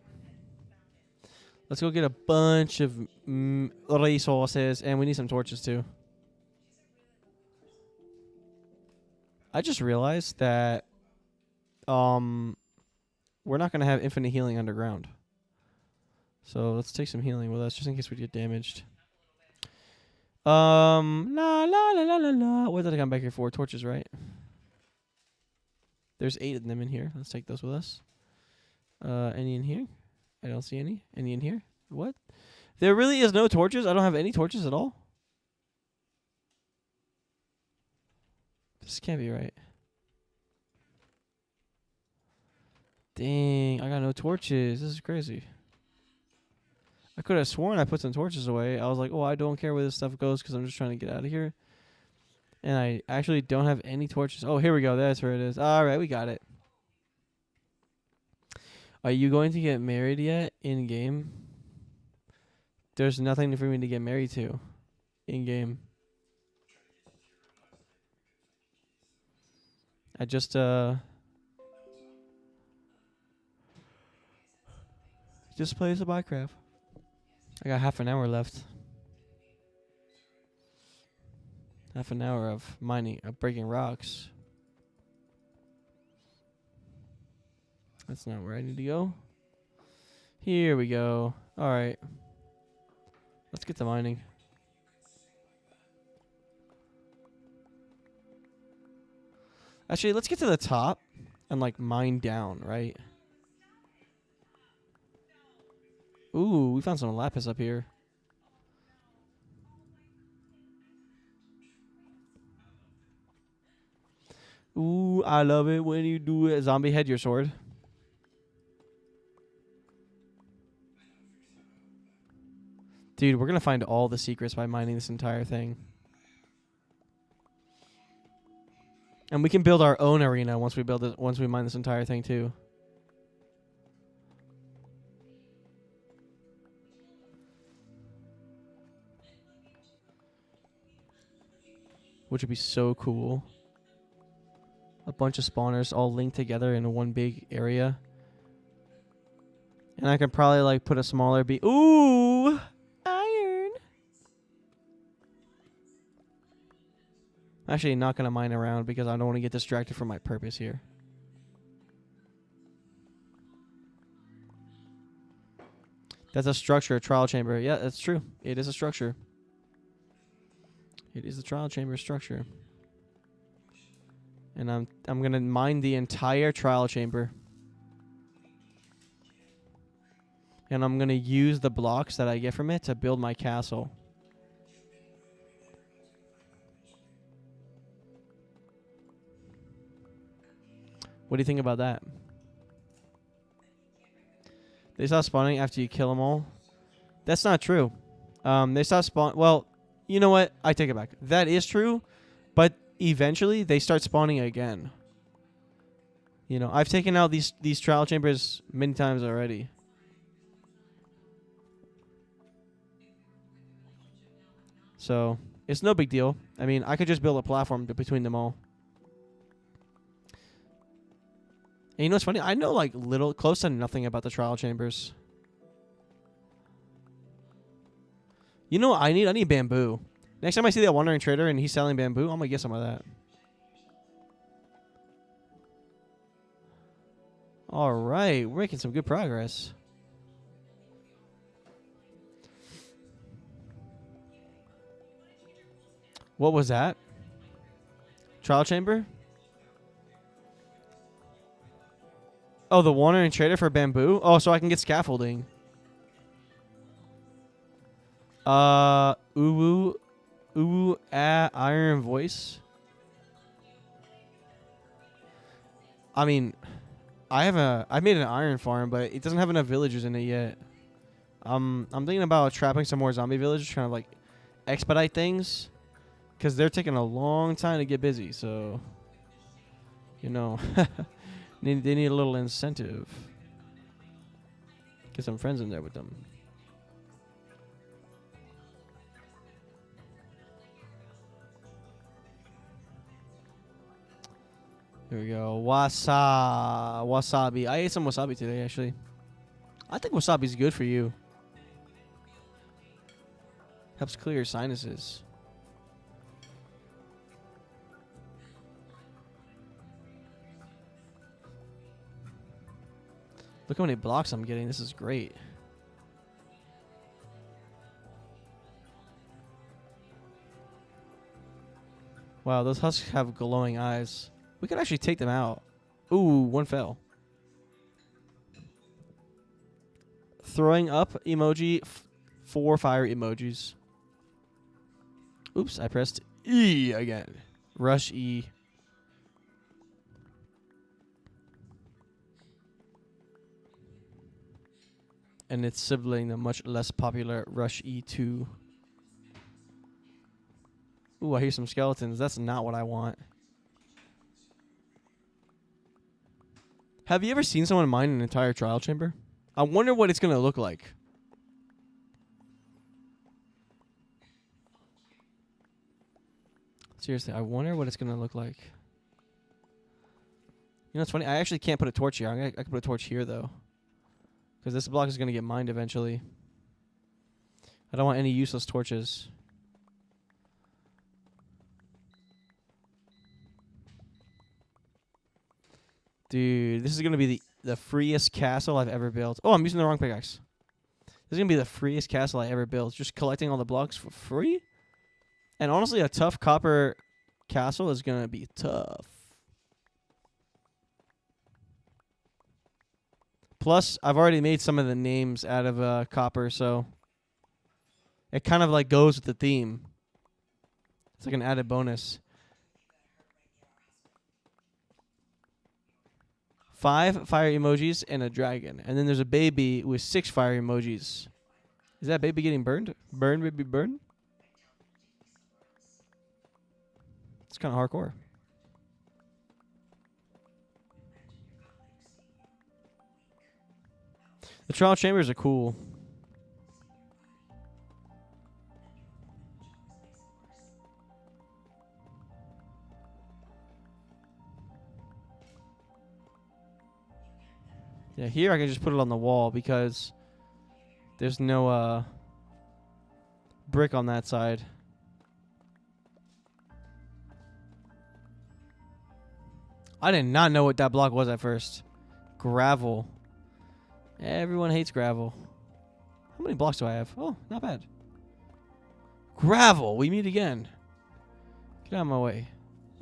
Let's go get a bunch of resources. And we need some torches too. I just realized that we're not going to have infinite healing underground. So let's take some healing with us just in case we get damaged. La la la la la la. What did I come back here for? Torches, right? There's 8 of them in here. Let's take those with us. Any in here? I don't see any. Any in here? What? There really is no torches? I don't have any torches at all? This can't be right. Dang, I got no torches. This is crazy. I could have sworn I put some torches away. I was like, oh, I don't care where this stuff goes because I'm just trying to get out of here. And I actually don't have any torches. Oh, here we go. That's where it is. All right, we got it. Are you going to get married yet in-game? There's nothing for me to get married to in-game. I just play some Minecraft. I got half an hour left. Half an hour of mining, of breaking rocks. That's not where I need to go. Here we go. All right. Let's get to mining. Actually, let's get to the top and like mine down, right? Ooh, we found some lapis up here. Ooh, I love it when you do it. Zombie head your sword. Dude, we're going to find all the secrets by mining this entire thing. And we can build our own arena once we build it, once we mine this entire thing too. Which would be so cool. A bunch of spawners all linked together in one big area. And I could probably like put a smaller Ooh! Iron! Actually, not going to mine around because I don't want to get distracted from my purpose here. That's a structure, a trial chamber. Yeah, that's true. It is a structure. It is the trial chamber structure. And I'm going to mine the entire trial chamber. And I'm going to use the blocks that I get from it to build my castle. What do you think about that? They stop spawning after you kill them all? That's not true. They stop spawn. Well, you know what? I take it back. That is true, but eventually they start spawning again. You know, I've taken out these trial chambers many times already. So it's no big deal. I mean, I could just build a platform between them all. And you know what's funny? I know like close to nothing about the trial chambers. You know what I need? I need bamboo. Next time I see that wandering trader and he's selling bamboo, I'm gonna get some of that. All right, we're making some good progress. What was that? Trial chamber? Oh, the wandering trader for bamboo? Oh, so I can get scaffolding. Iron voice. I mean, I made an iron farm, but it doesn't have enough villagers in it yet. I'm thinking about trapping some more zombie villagers, trying to like expedite things, because they're taking a long time to get busy. So, you know, they need a little incentive. Get some friends in there with them. Here we go. Wasabi. I ate some wasabi today, actually. I think wasabi's good for you. Helps clear your sinuses. Look how many blocks I'm getting. This is great. Wow, those husks have glowing eyes. We could actually take them out. Ooh, one fell. Throwing up emoji. 4 fire emojis. Oops, I pressed E again. Rush E. And its sibling, the much less popular Rush E2. Ooh, I hear some skeletons. That's not what I want. Have you ever seen someone mine an entire trial chamber? I wonder what it's going to look like. Seriously, I wonder what it's going to look like. You know, it's funny. I actually can't put a torch here. I can put a torch here, though. Because this block is going to get mined eventually. I don't want any useless torches. Dude, this is going to be the freest castle I've ever built. Oh, I'm using the wrong pickaxe. This is going to be the freest castle I ever built. Just collecting all the blocks for free. And honestly, a tough copper castle is going to be tough. Plus, I've already made some of the names out of copper, so it kind of like goes with the theme. It's like an added bonus. 5 fire emojis and a dragon. And then there's a baby with 6 fire emojis. Is that baby getting burned? Burn, baby, burn? It's kind of hardcore. The trial chambers are cool. Yeah, here I can just put it on the wall because there's no brick on that side. I did not know what that block was at first. Gravel. Everyone hates gravel. How many blocks do I have? Oh, not bad. Gravel. We meet again. Get out of my way.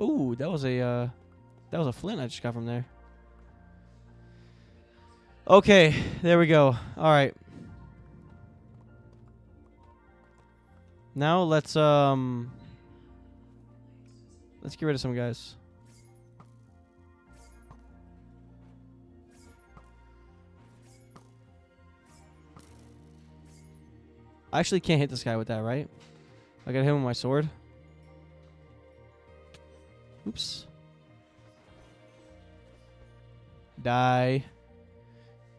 Ooh, that was a flint I just got from there. Okay, there we go. All right. Now let's get rid of some guys. I actually can't hit this guy with that, right? I gotta hit him with my sword. Oops. Die.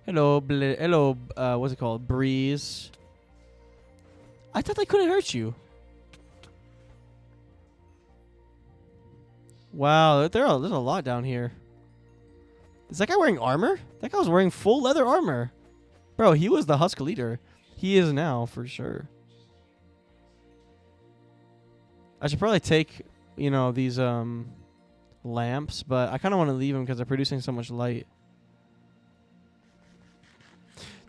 Hello, hello. What's it called? Breeze. I thought they couldn't hurt you. Wow, there's a lot down here. Is that guy wearing armor? That guy was wearing full leather armor. Bro, he was the Husk leader. He is now, for sure. I should probably take, you know, these lamps, but I kind of want to leave them because they're producing so much light.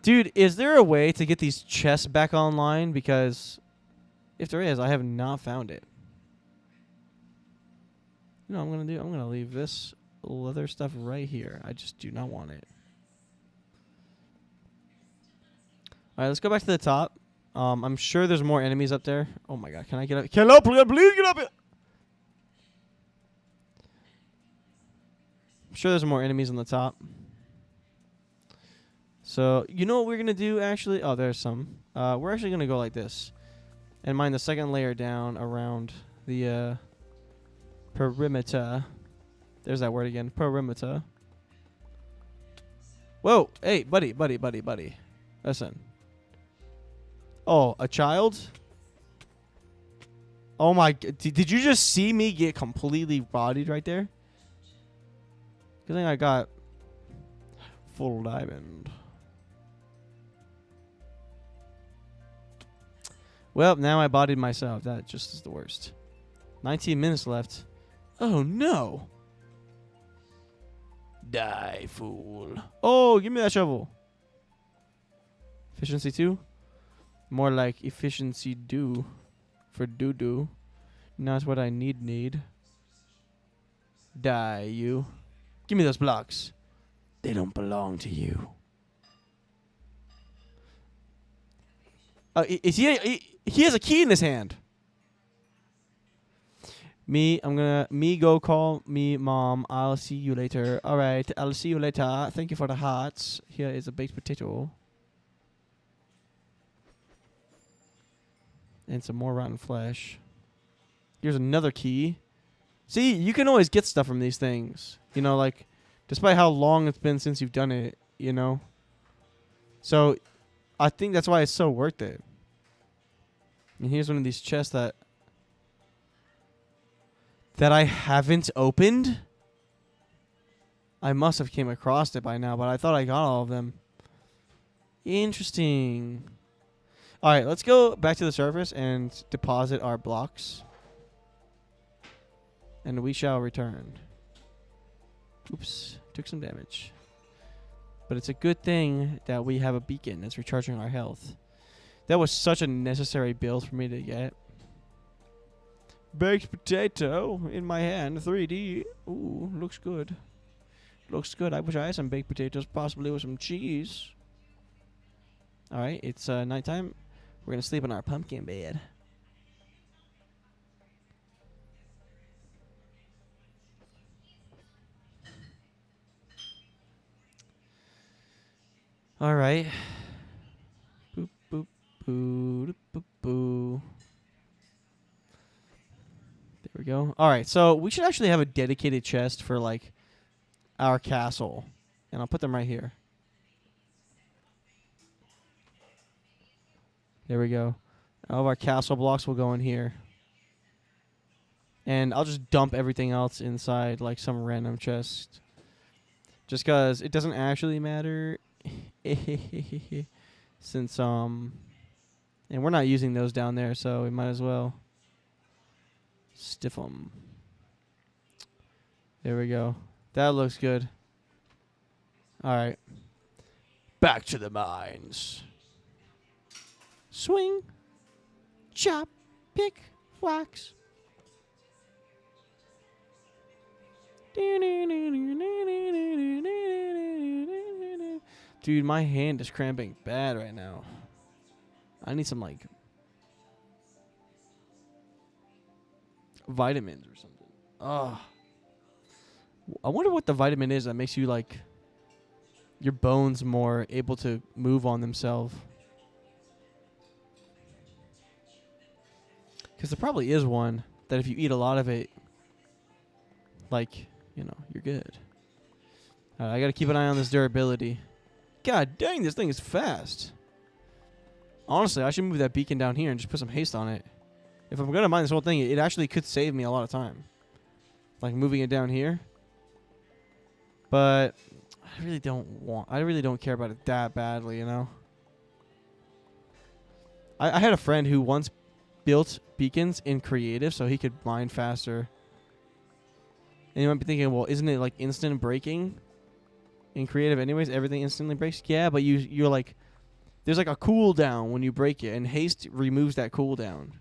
Dude, is there a way to get these chests back online? Because if there is, I have not found it. You know what I'm going to do? I'm going to leave this leather stuff right here. I just do not want it. All right, let's go back to the top. I'm sure there's more enemies up there. Oh, my God. Can I get up? Can I please get up here? I'm sure there's more enemies on the top. So, you know what we're going to do, actually? Oh, there's some. We're actually going to go like this. And mine the second layer down around the perimeter. There's that word again. Perimeter. Whoa. Hey, buddy. Listen. Oh, a child? Oh, my. Did you just see me get completely bodied right there? Good thing I got full diamond. Well, now I bodied myself. That just is the worst. 19 minutes left. Oh, no. Die, fool. Oh, give me that shovel. Efficiency 2? More like efficiency do. For doo-doo. Not what I need. Die, you. Give me those blocks. They don't belong to you. Is he has a key in his hand. Me go call me mom. I'll see you later. All right, I'll see you later. Thank you for the hearts. Here is a baked potato. And some more rotten flesh. Here's another key. See, you can always get stuff from these things. You know, like, despite how long it's been since you've done it, you know. So, I think that's why it's so worth it. And here's one of these chests that I haven't opened. I must have came across it by now, but I thought I got all of them. Interesting. All right, let's go back to the surface and deposit our blocks. And we shall return. Oops, took some damage. But it's a good thing that we have a beacon that's recharging our health. That was such a necessary build for me to get. Baked potato in my hand, 3D. Ooh, looks good. Looks good. I wish I had some baked potatoes, possibly with some cheese. All right, it's nighttime. We're going to sleep in our pumpkin bed. All right. Boop, boop, boo, boop, boo. There we go. All right, so we should actually have a dedicated chest for, like, our castle. And I'll put them right here. There we go. All of our castle blocks will go in here. And I'll just dump everything else inside, like, some random chest. Just because it doesn't actually matter. Since, and we're not using those down there, so we might as well stiff them. There we go. That looks good. All right. Back to the mines. Swing. Chop. Pick. Wax. Dude, my hand is cramping bad right now. I need some, like, vitamins or something. Ugh. I wonder what the vitamin is that makes you, like, your bones more able to move on themselves. Because there probably is one that if you eat a lot of it, like, you know, you're good. I got to keep an eye on this durability. God dang, this thing is fast. Honestly, I should move that beacon down here and just put some haste on it. If I'm going to mine this whole thing, it actually could save me a lot of time. Like moving it down here. But I really don't care about it that badly, you know? I had a friend who once built beacons in creative so he could mine faster. And you might be thinking, well, isn't it like instant breaking in creative anyways? Everything instantly breaks? Yeah, but you're like, there's like a cooldown when you break it, and haste removes that cooldown.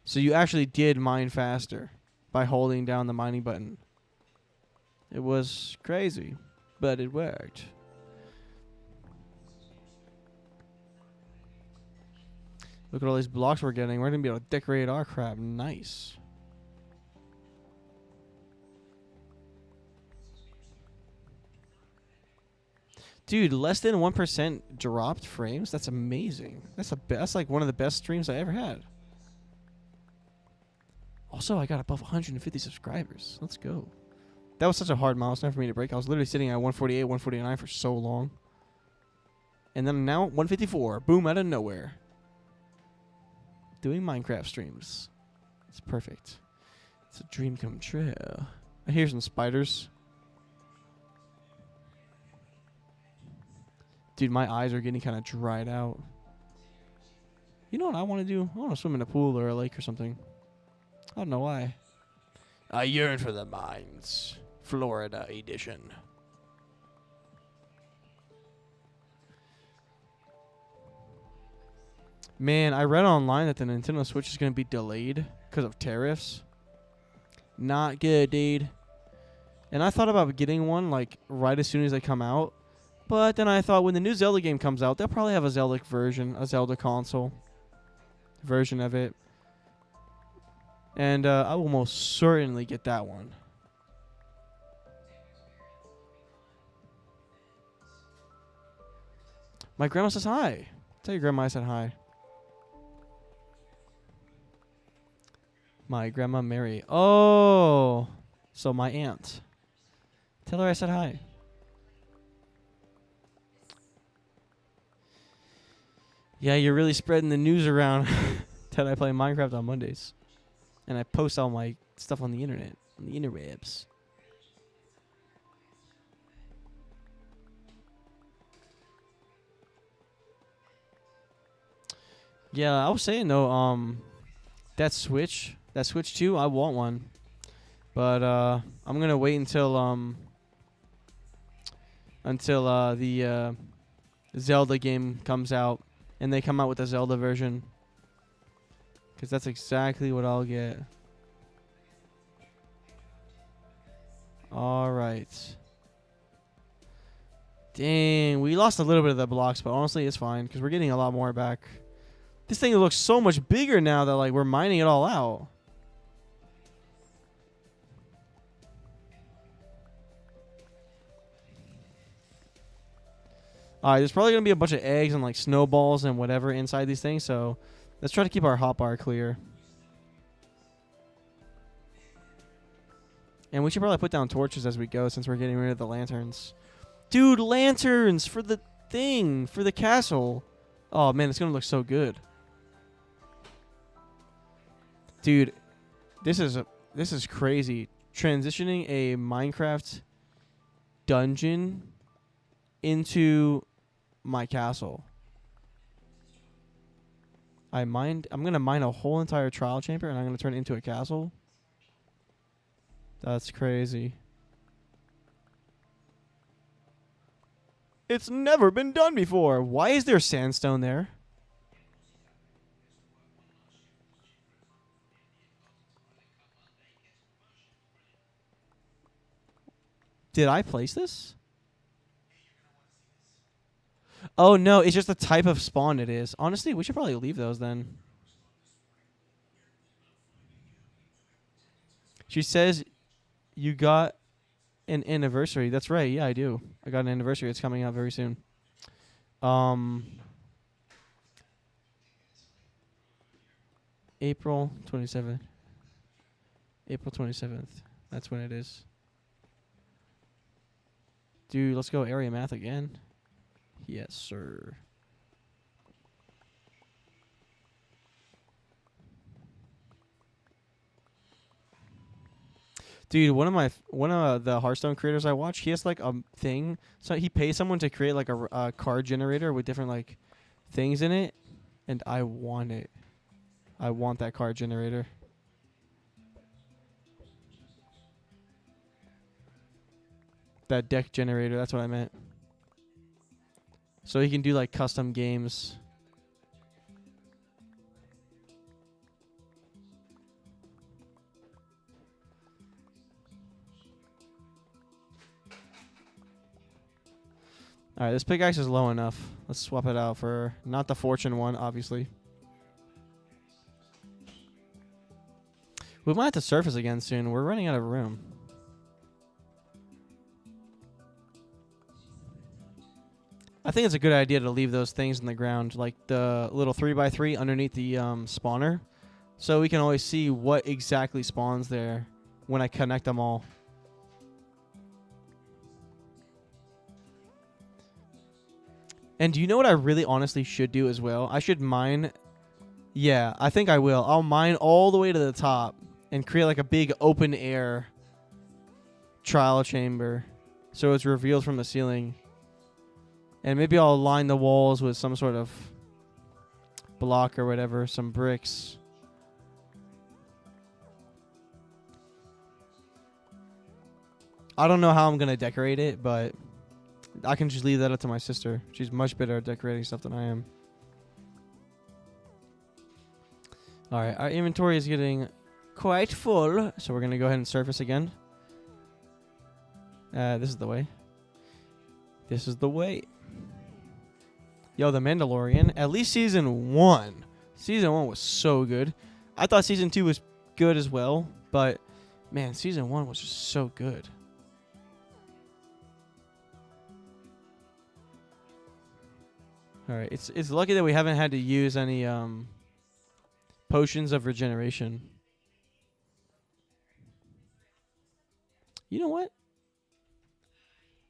So you actually did mine faster by holding down the mining button. It was crazy, but it worked. Look at all these blocks we're getting. We're going to be able to decorate our crap. Nice. Dude, less than 1% dropped frames? That's amazing. That's like one of the best streams I ever had. Also, I got above 150 subscribers. Let's go. That was such a hard milestone for me to break. I was literally sitting at 148, 149 for so long. And then now 154. Boom, out of nowhere. Doing Minecraft streams. It's perfect. It's a dream come true. I hear some spiders. Dude, my eyes are getting kind of dried out. You know what I want to do? I want to swim in a pool or a lake or something. I don't know why. I yearn for the mines. Florida edition. Man, I read online that the Nintendo Switch is going to be delayed because of tariffs. Not good, dude. And I thought about getting one like right as soon as they come out. But then I thought when the new Zelda game comes out, they'll probably have a Zelda version, a Zelda console version of it. And I will most certainly get that one. My grandma says hi. Tell your grandma I said hi. My grandma Mary. Oh, so my aunt. Tell her I said hi. Yeah, you're really spreading the news around that I play Minecraft on Mondays. And I post all my stuff on the internet, on the interwebs. Yeah, I was saying though, that Switch 2, I want one. But I'm gonna wait until the Zelda game comes out and they come out with a Zelda version. Because that's exactly what I'll get. Alright. Dang, we lost a little bit of the blocks, but honestly, it's fine. Because we're getting a lot more back. This thing looks so much bigger now that like we're mining it all out. Alright, there's probably going to be a bunch of eggs and like snowballs and whatever inside these things, so let's try to keep our hotbar clear. And we should probably put down torches as we go since we're getting rid of the lanterns. Dude, lanterns for the thing, for the castle. Oh man, it's going to look so good. Dude, this is crazy. Transitioning a Minecraft dungeon into my castle. I'm going to mine a whole entire trial chamber and I'm going to turn it into a castle. That's crazy. It's never been done before. Why is there sandstone there? Did I place this? Oh, no. It's just the type of spawn it is. Honestly, we should probably leave those then. She says you got an anniversary. That's right. Yeah, I do. I got an anniversary. It's coming up very soon. April 27th. April 27th. That's when it is. Dude, let's go area math again. Yes, sir. Dude, one of the Hearthstone creators I watch, he has like a thing. So he pays someone to create like a card generator with different like things in it, and I want it. I want that card generator. That deck generator, that's what I meant. So he can do like custom games. Alright, this pickaxe is low enough. Let's swap it out for not the fortune one, obviously. We might have to surface again soon. We're running out of room. I think it's a good idea to leave those things in the ground, like the little 3x3 underneath the spawner, so we can always see what exactly spawns there when I connect them all. And do you know what I really honestly should do as well? I should mine. Yeah, I think I will. I'll mine all the way to the top and create like a big open air trial chamber so it's revealed from the ceiling. And maybe I'll line the walls with some sort of block or whatever, some bricks. I don't know how I'm going to decorate it, but I can just leave that up to my sister. She's much better at decorating stuff than I am. Alright, our inventory is getting quite full, so we're going to go ahead and surface again. This is the way. This is the way. Yo, The Mandalorian. At least season 1. Season 1 was so good. I thought season 2 was good as well, but man, season 1 was just so good. Alright, it's lucky that we haven't had to use any potions of regeneration. You know what?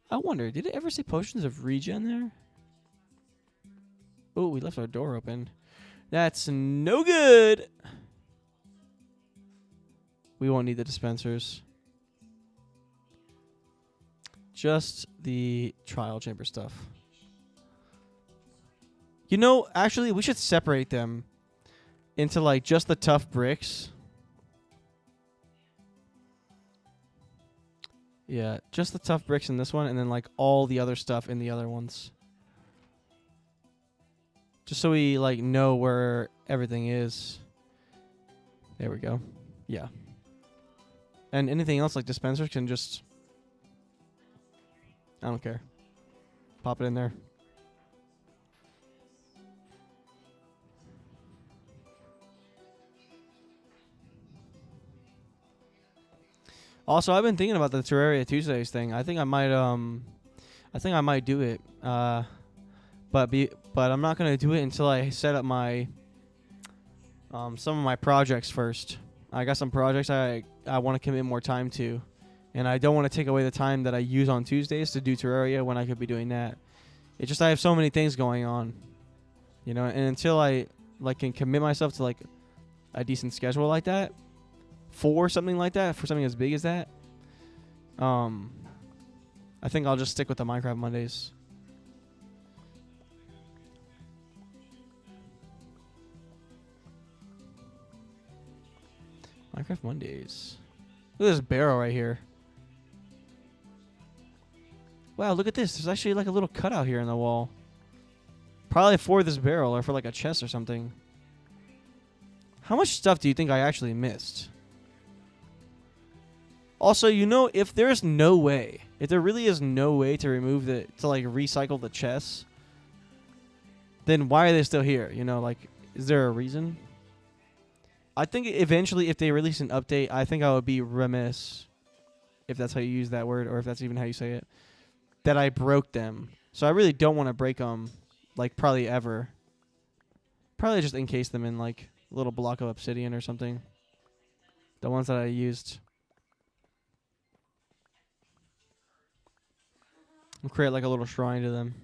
I wonder, did it ever say potions of regen there? Oh, we left our door open. That's no good. We won't need the dispensers. Just the trial chamber stuff. You know, actually, we should separate them into like just the tough bricks. Yeah, just the tough bricks in this one, and then like all the other stuff in the other ones. Just so we like know where everything is. There we go. Yeah. And anything else like dispensers can just... I don't care. Pop it in there. Also, I've been thinking about the Terraria Tuesdays thing. I think I might do it. But I'm not gonna do it until I set up my some of my projects first. I got some projects I want to commit more time to, and I don't want to take away the time that I use on Tuesdays to do Terraria when I could be doing that. It's just I have so many things going on, you know. And until I like can commit myself to like a decent schedule like that, for something like that, for something as big as that, I think I'll just stick with the Minecraft Mondays. Minecraft Mondays. Look at this barrel right here. Wow, look at this. There's actually like a little cutout here in the wall. Probably for this barrel or for like a chest or something. How much stuff do you think I actually missed? Also, you know, if there's no way, if there really is no way to remove to like recycle the chests, then why are they still here? You know, like, is there a reason? I think eventually if they release an update, I think I would be remiss, if that's how you use that word or if that's even how you say it, that I broke them. So I really don't want to break them, like, probably ever. Probably just encase them in, like, a little block of obsidian or something. The ones that I used. And create, like, a little shrine to them.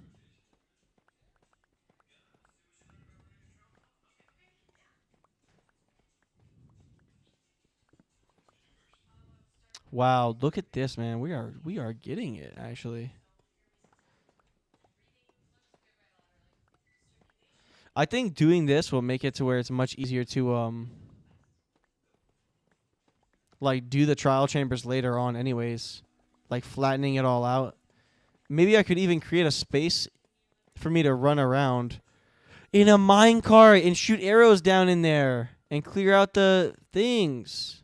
Wow, look at this, man. We are getting it, actually. I think doing this will make it to where it's much easier to like do the trial chambers later on anyways. Like flattening it all out. Maybe I could even create a space for me to run around in a minecart and shoot arrows down in there and clear out the things.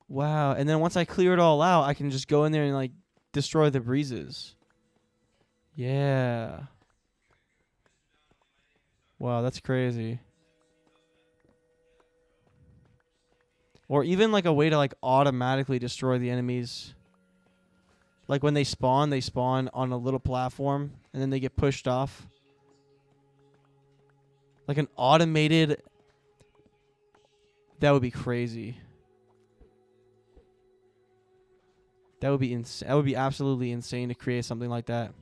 Wow, and then once I clear it all out, I can just go in there and like destroy the breezes. Yeah. Wow, that's crazy. Or even like a way to like automatically destroy the enemies. Like when they spawn on a little platform and then they get pushed off. Like an automated. That would be crazy. That would be that would be absolutely insane to create something like that.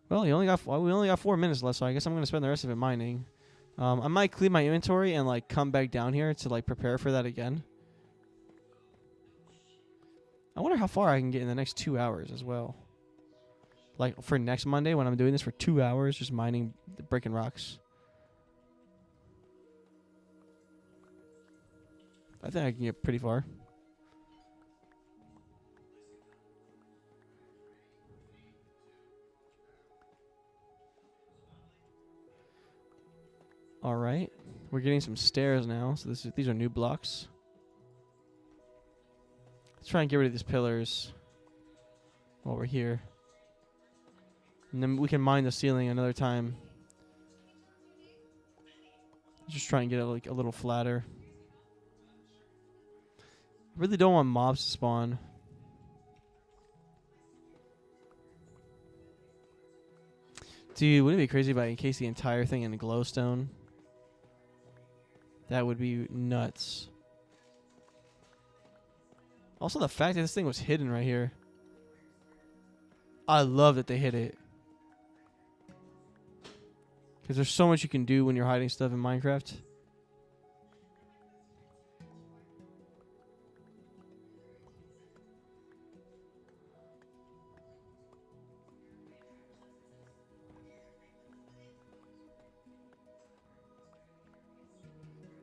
Well, we only got 4 minutes left, so I guess I'm gonna spend the rest of it mining. I might clean my inventory and like come back down here to like prepare for that again. I wonder how far I can get in the next 2 hours as well. Like for next Monday when I'm doing this for 2 hours, just mining the breaking rocks. I think I can get pretty far. All right, we're getting some stairs now. So these are new blocks. Let's try and get rid of these pillars while we're here, and then we can mine the ceiling another time. Just try and get it like a little flatter. I really don't want mobs to spawn. Dude, wouldn't it be crazy if I encase the entire thing in glowstone? That would be nuts. Also, the fact that this thing was hidden right here. I love that they hid it. Because there's so much you can do when you're hiding stuff in Minecraft.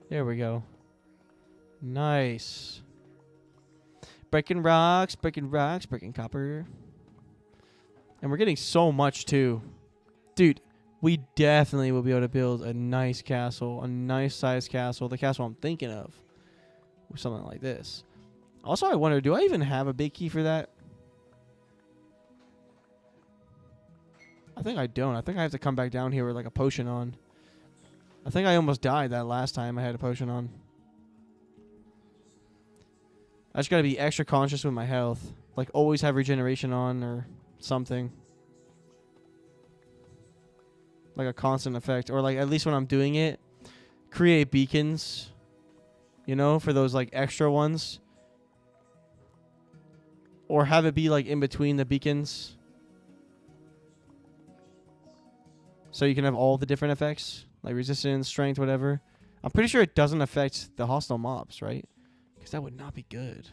There we go. Nice. Breaking rocks, breaking copper. And we're getting so much too. Dude, we definitely will be able to build a nice castle, a nice sized castle. The castle I'm thinking of. Or something like this. Also, I wonder, do I even have a big key for that? I think I don't. I think I have to come back down here with like a potion on. I think I almost died that last time I had a potion on. I just gotta be extra conscious with my health. Like, always have regeneration on or something. Like a constant effect. Or, like, at least when I'm doing it, create beacons. You know, for those, like, extra ones. Or have it be, like, in between the beacons. So you can have all the different effects. Like resistance, strength, whatever. I'm pretty sure it doesn't affect the hostile mobs, right? Because that would not be good.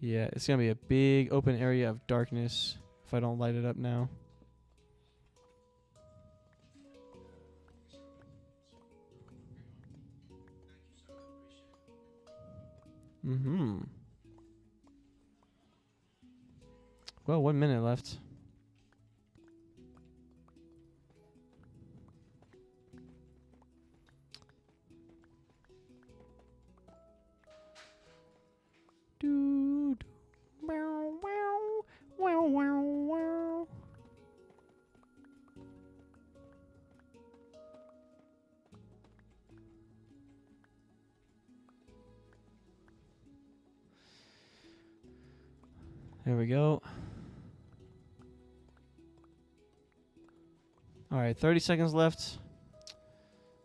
Yeah, it's going to be a big open area of darkness if I don't light it up now. Mm-hmm. Well, 1 minute left. Doo, doo, meow, meow, wow, wow, wow. There we go. All right, 30 seconds left.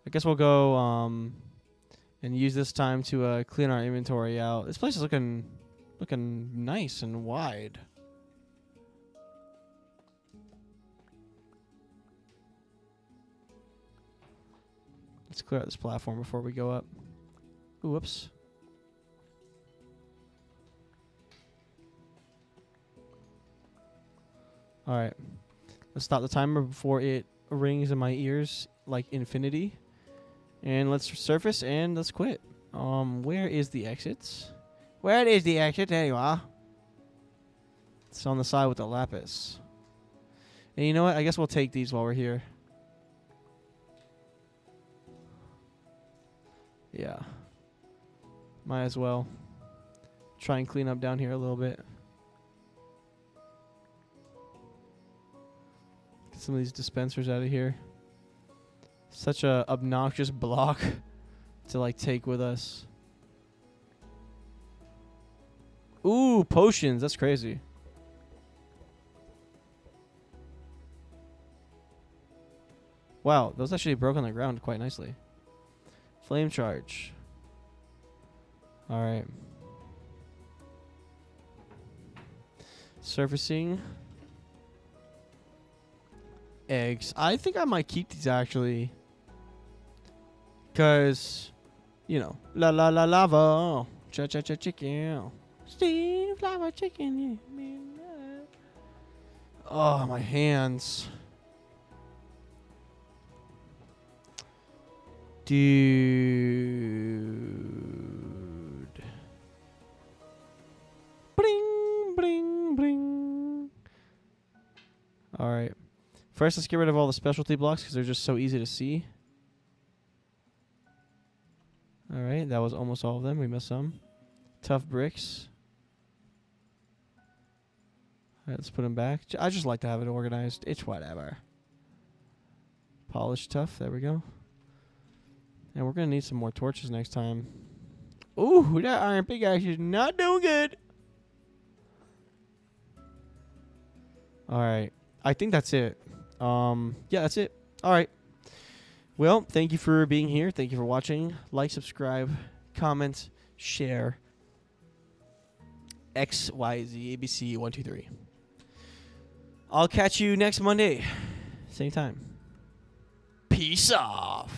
I guess we'll go and use this time to clean our inventory out. This place is looking nice and wide. Let's clear out this platform before we go up. Ooh, whoops. All right. Let's stop the timer before it rings in my ears like infinity. And let's surface and let's quit. Where is the exits? Where is the exit? There you are. It's on the side with the lapis. And you know what? I guess we'll take these while we're here. Yeah. Might as well. Try and clean up down here a little bit. Get some of these dispensers out of here. Such a obnoxious block to like take with us. Ooh, potions. That's crazy. Wow, those actually broke on the ground quite nicely. Flame charge. All right. Surfacing. Eggs. I think I might keep these actually. Because, you know, la la la lava. Cha cha cha chicken. Steam flower chicken. Oh, my hands. Dude. Bring, bring, bring. All right. First, let's get rid of all the specialty blocks because they're just so easy to see. All right, that was almost all of them. We missed some. Tough bricks. All right, let's put them back. I just like to have it organized. It's whatever. Polished tough. There we go. And we're going to need some more torches next time. Ooh, that iron pickaxe is not doing good. All right. I think that's it. Yeah, that's it. All right. Well, thank you for being here. Thank you for watching. Like, subscribe, comment, share. XYZ ABC 1 2 3. I'll catch you next Monday. Same time. Peace off.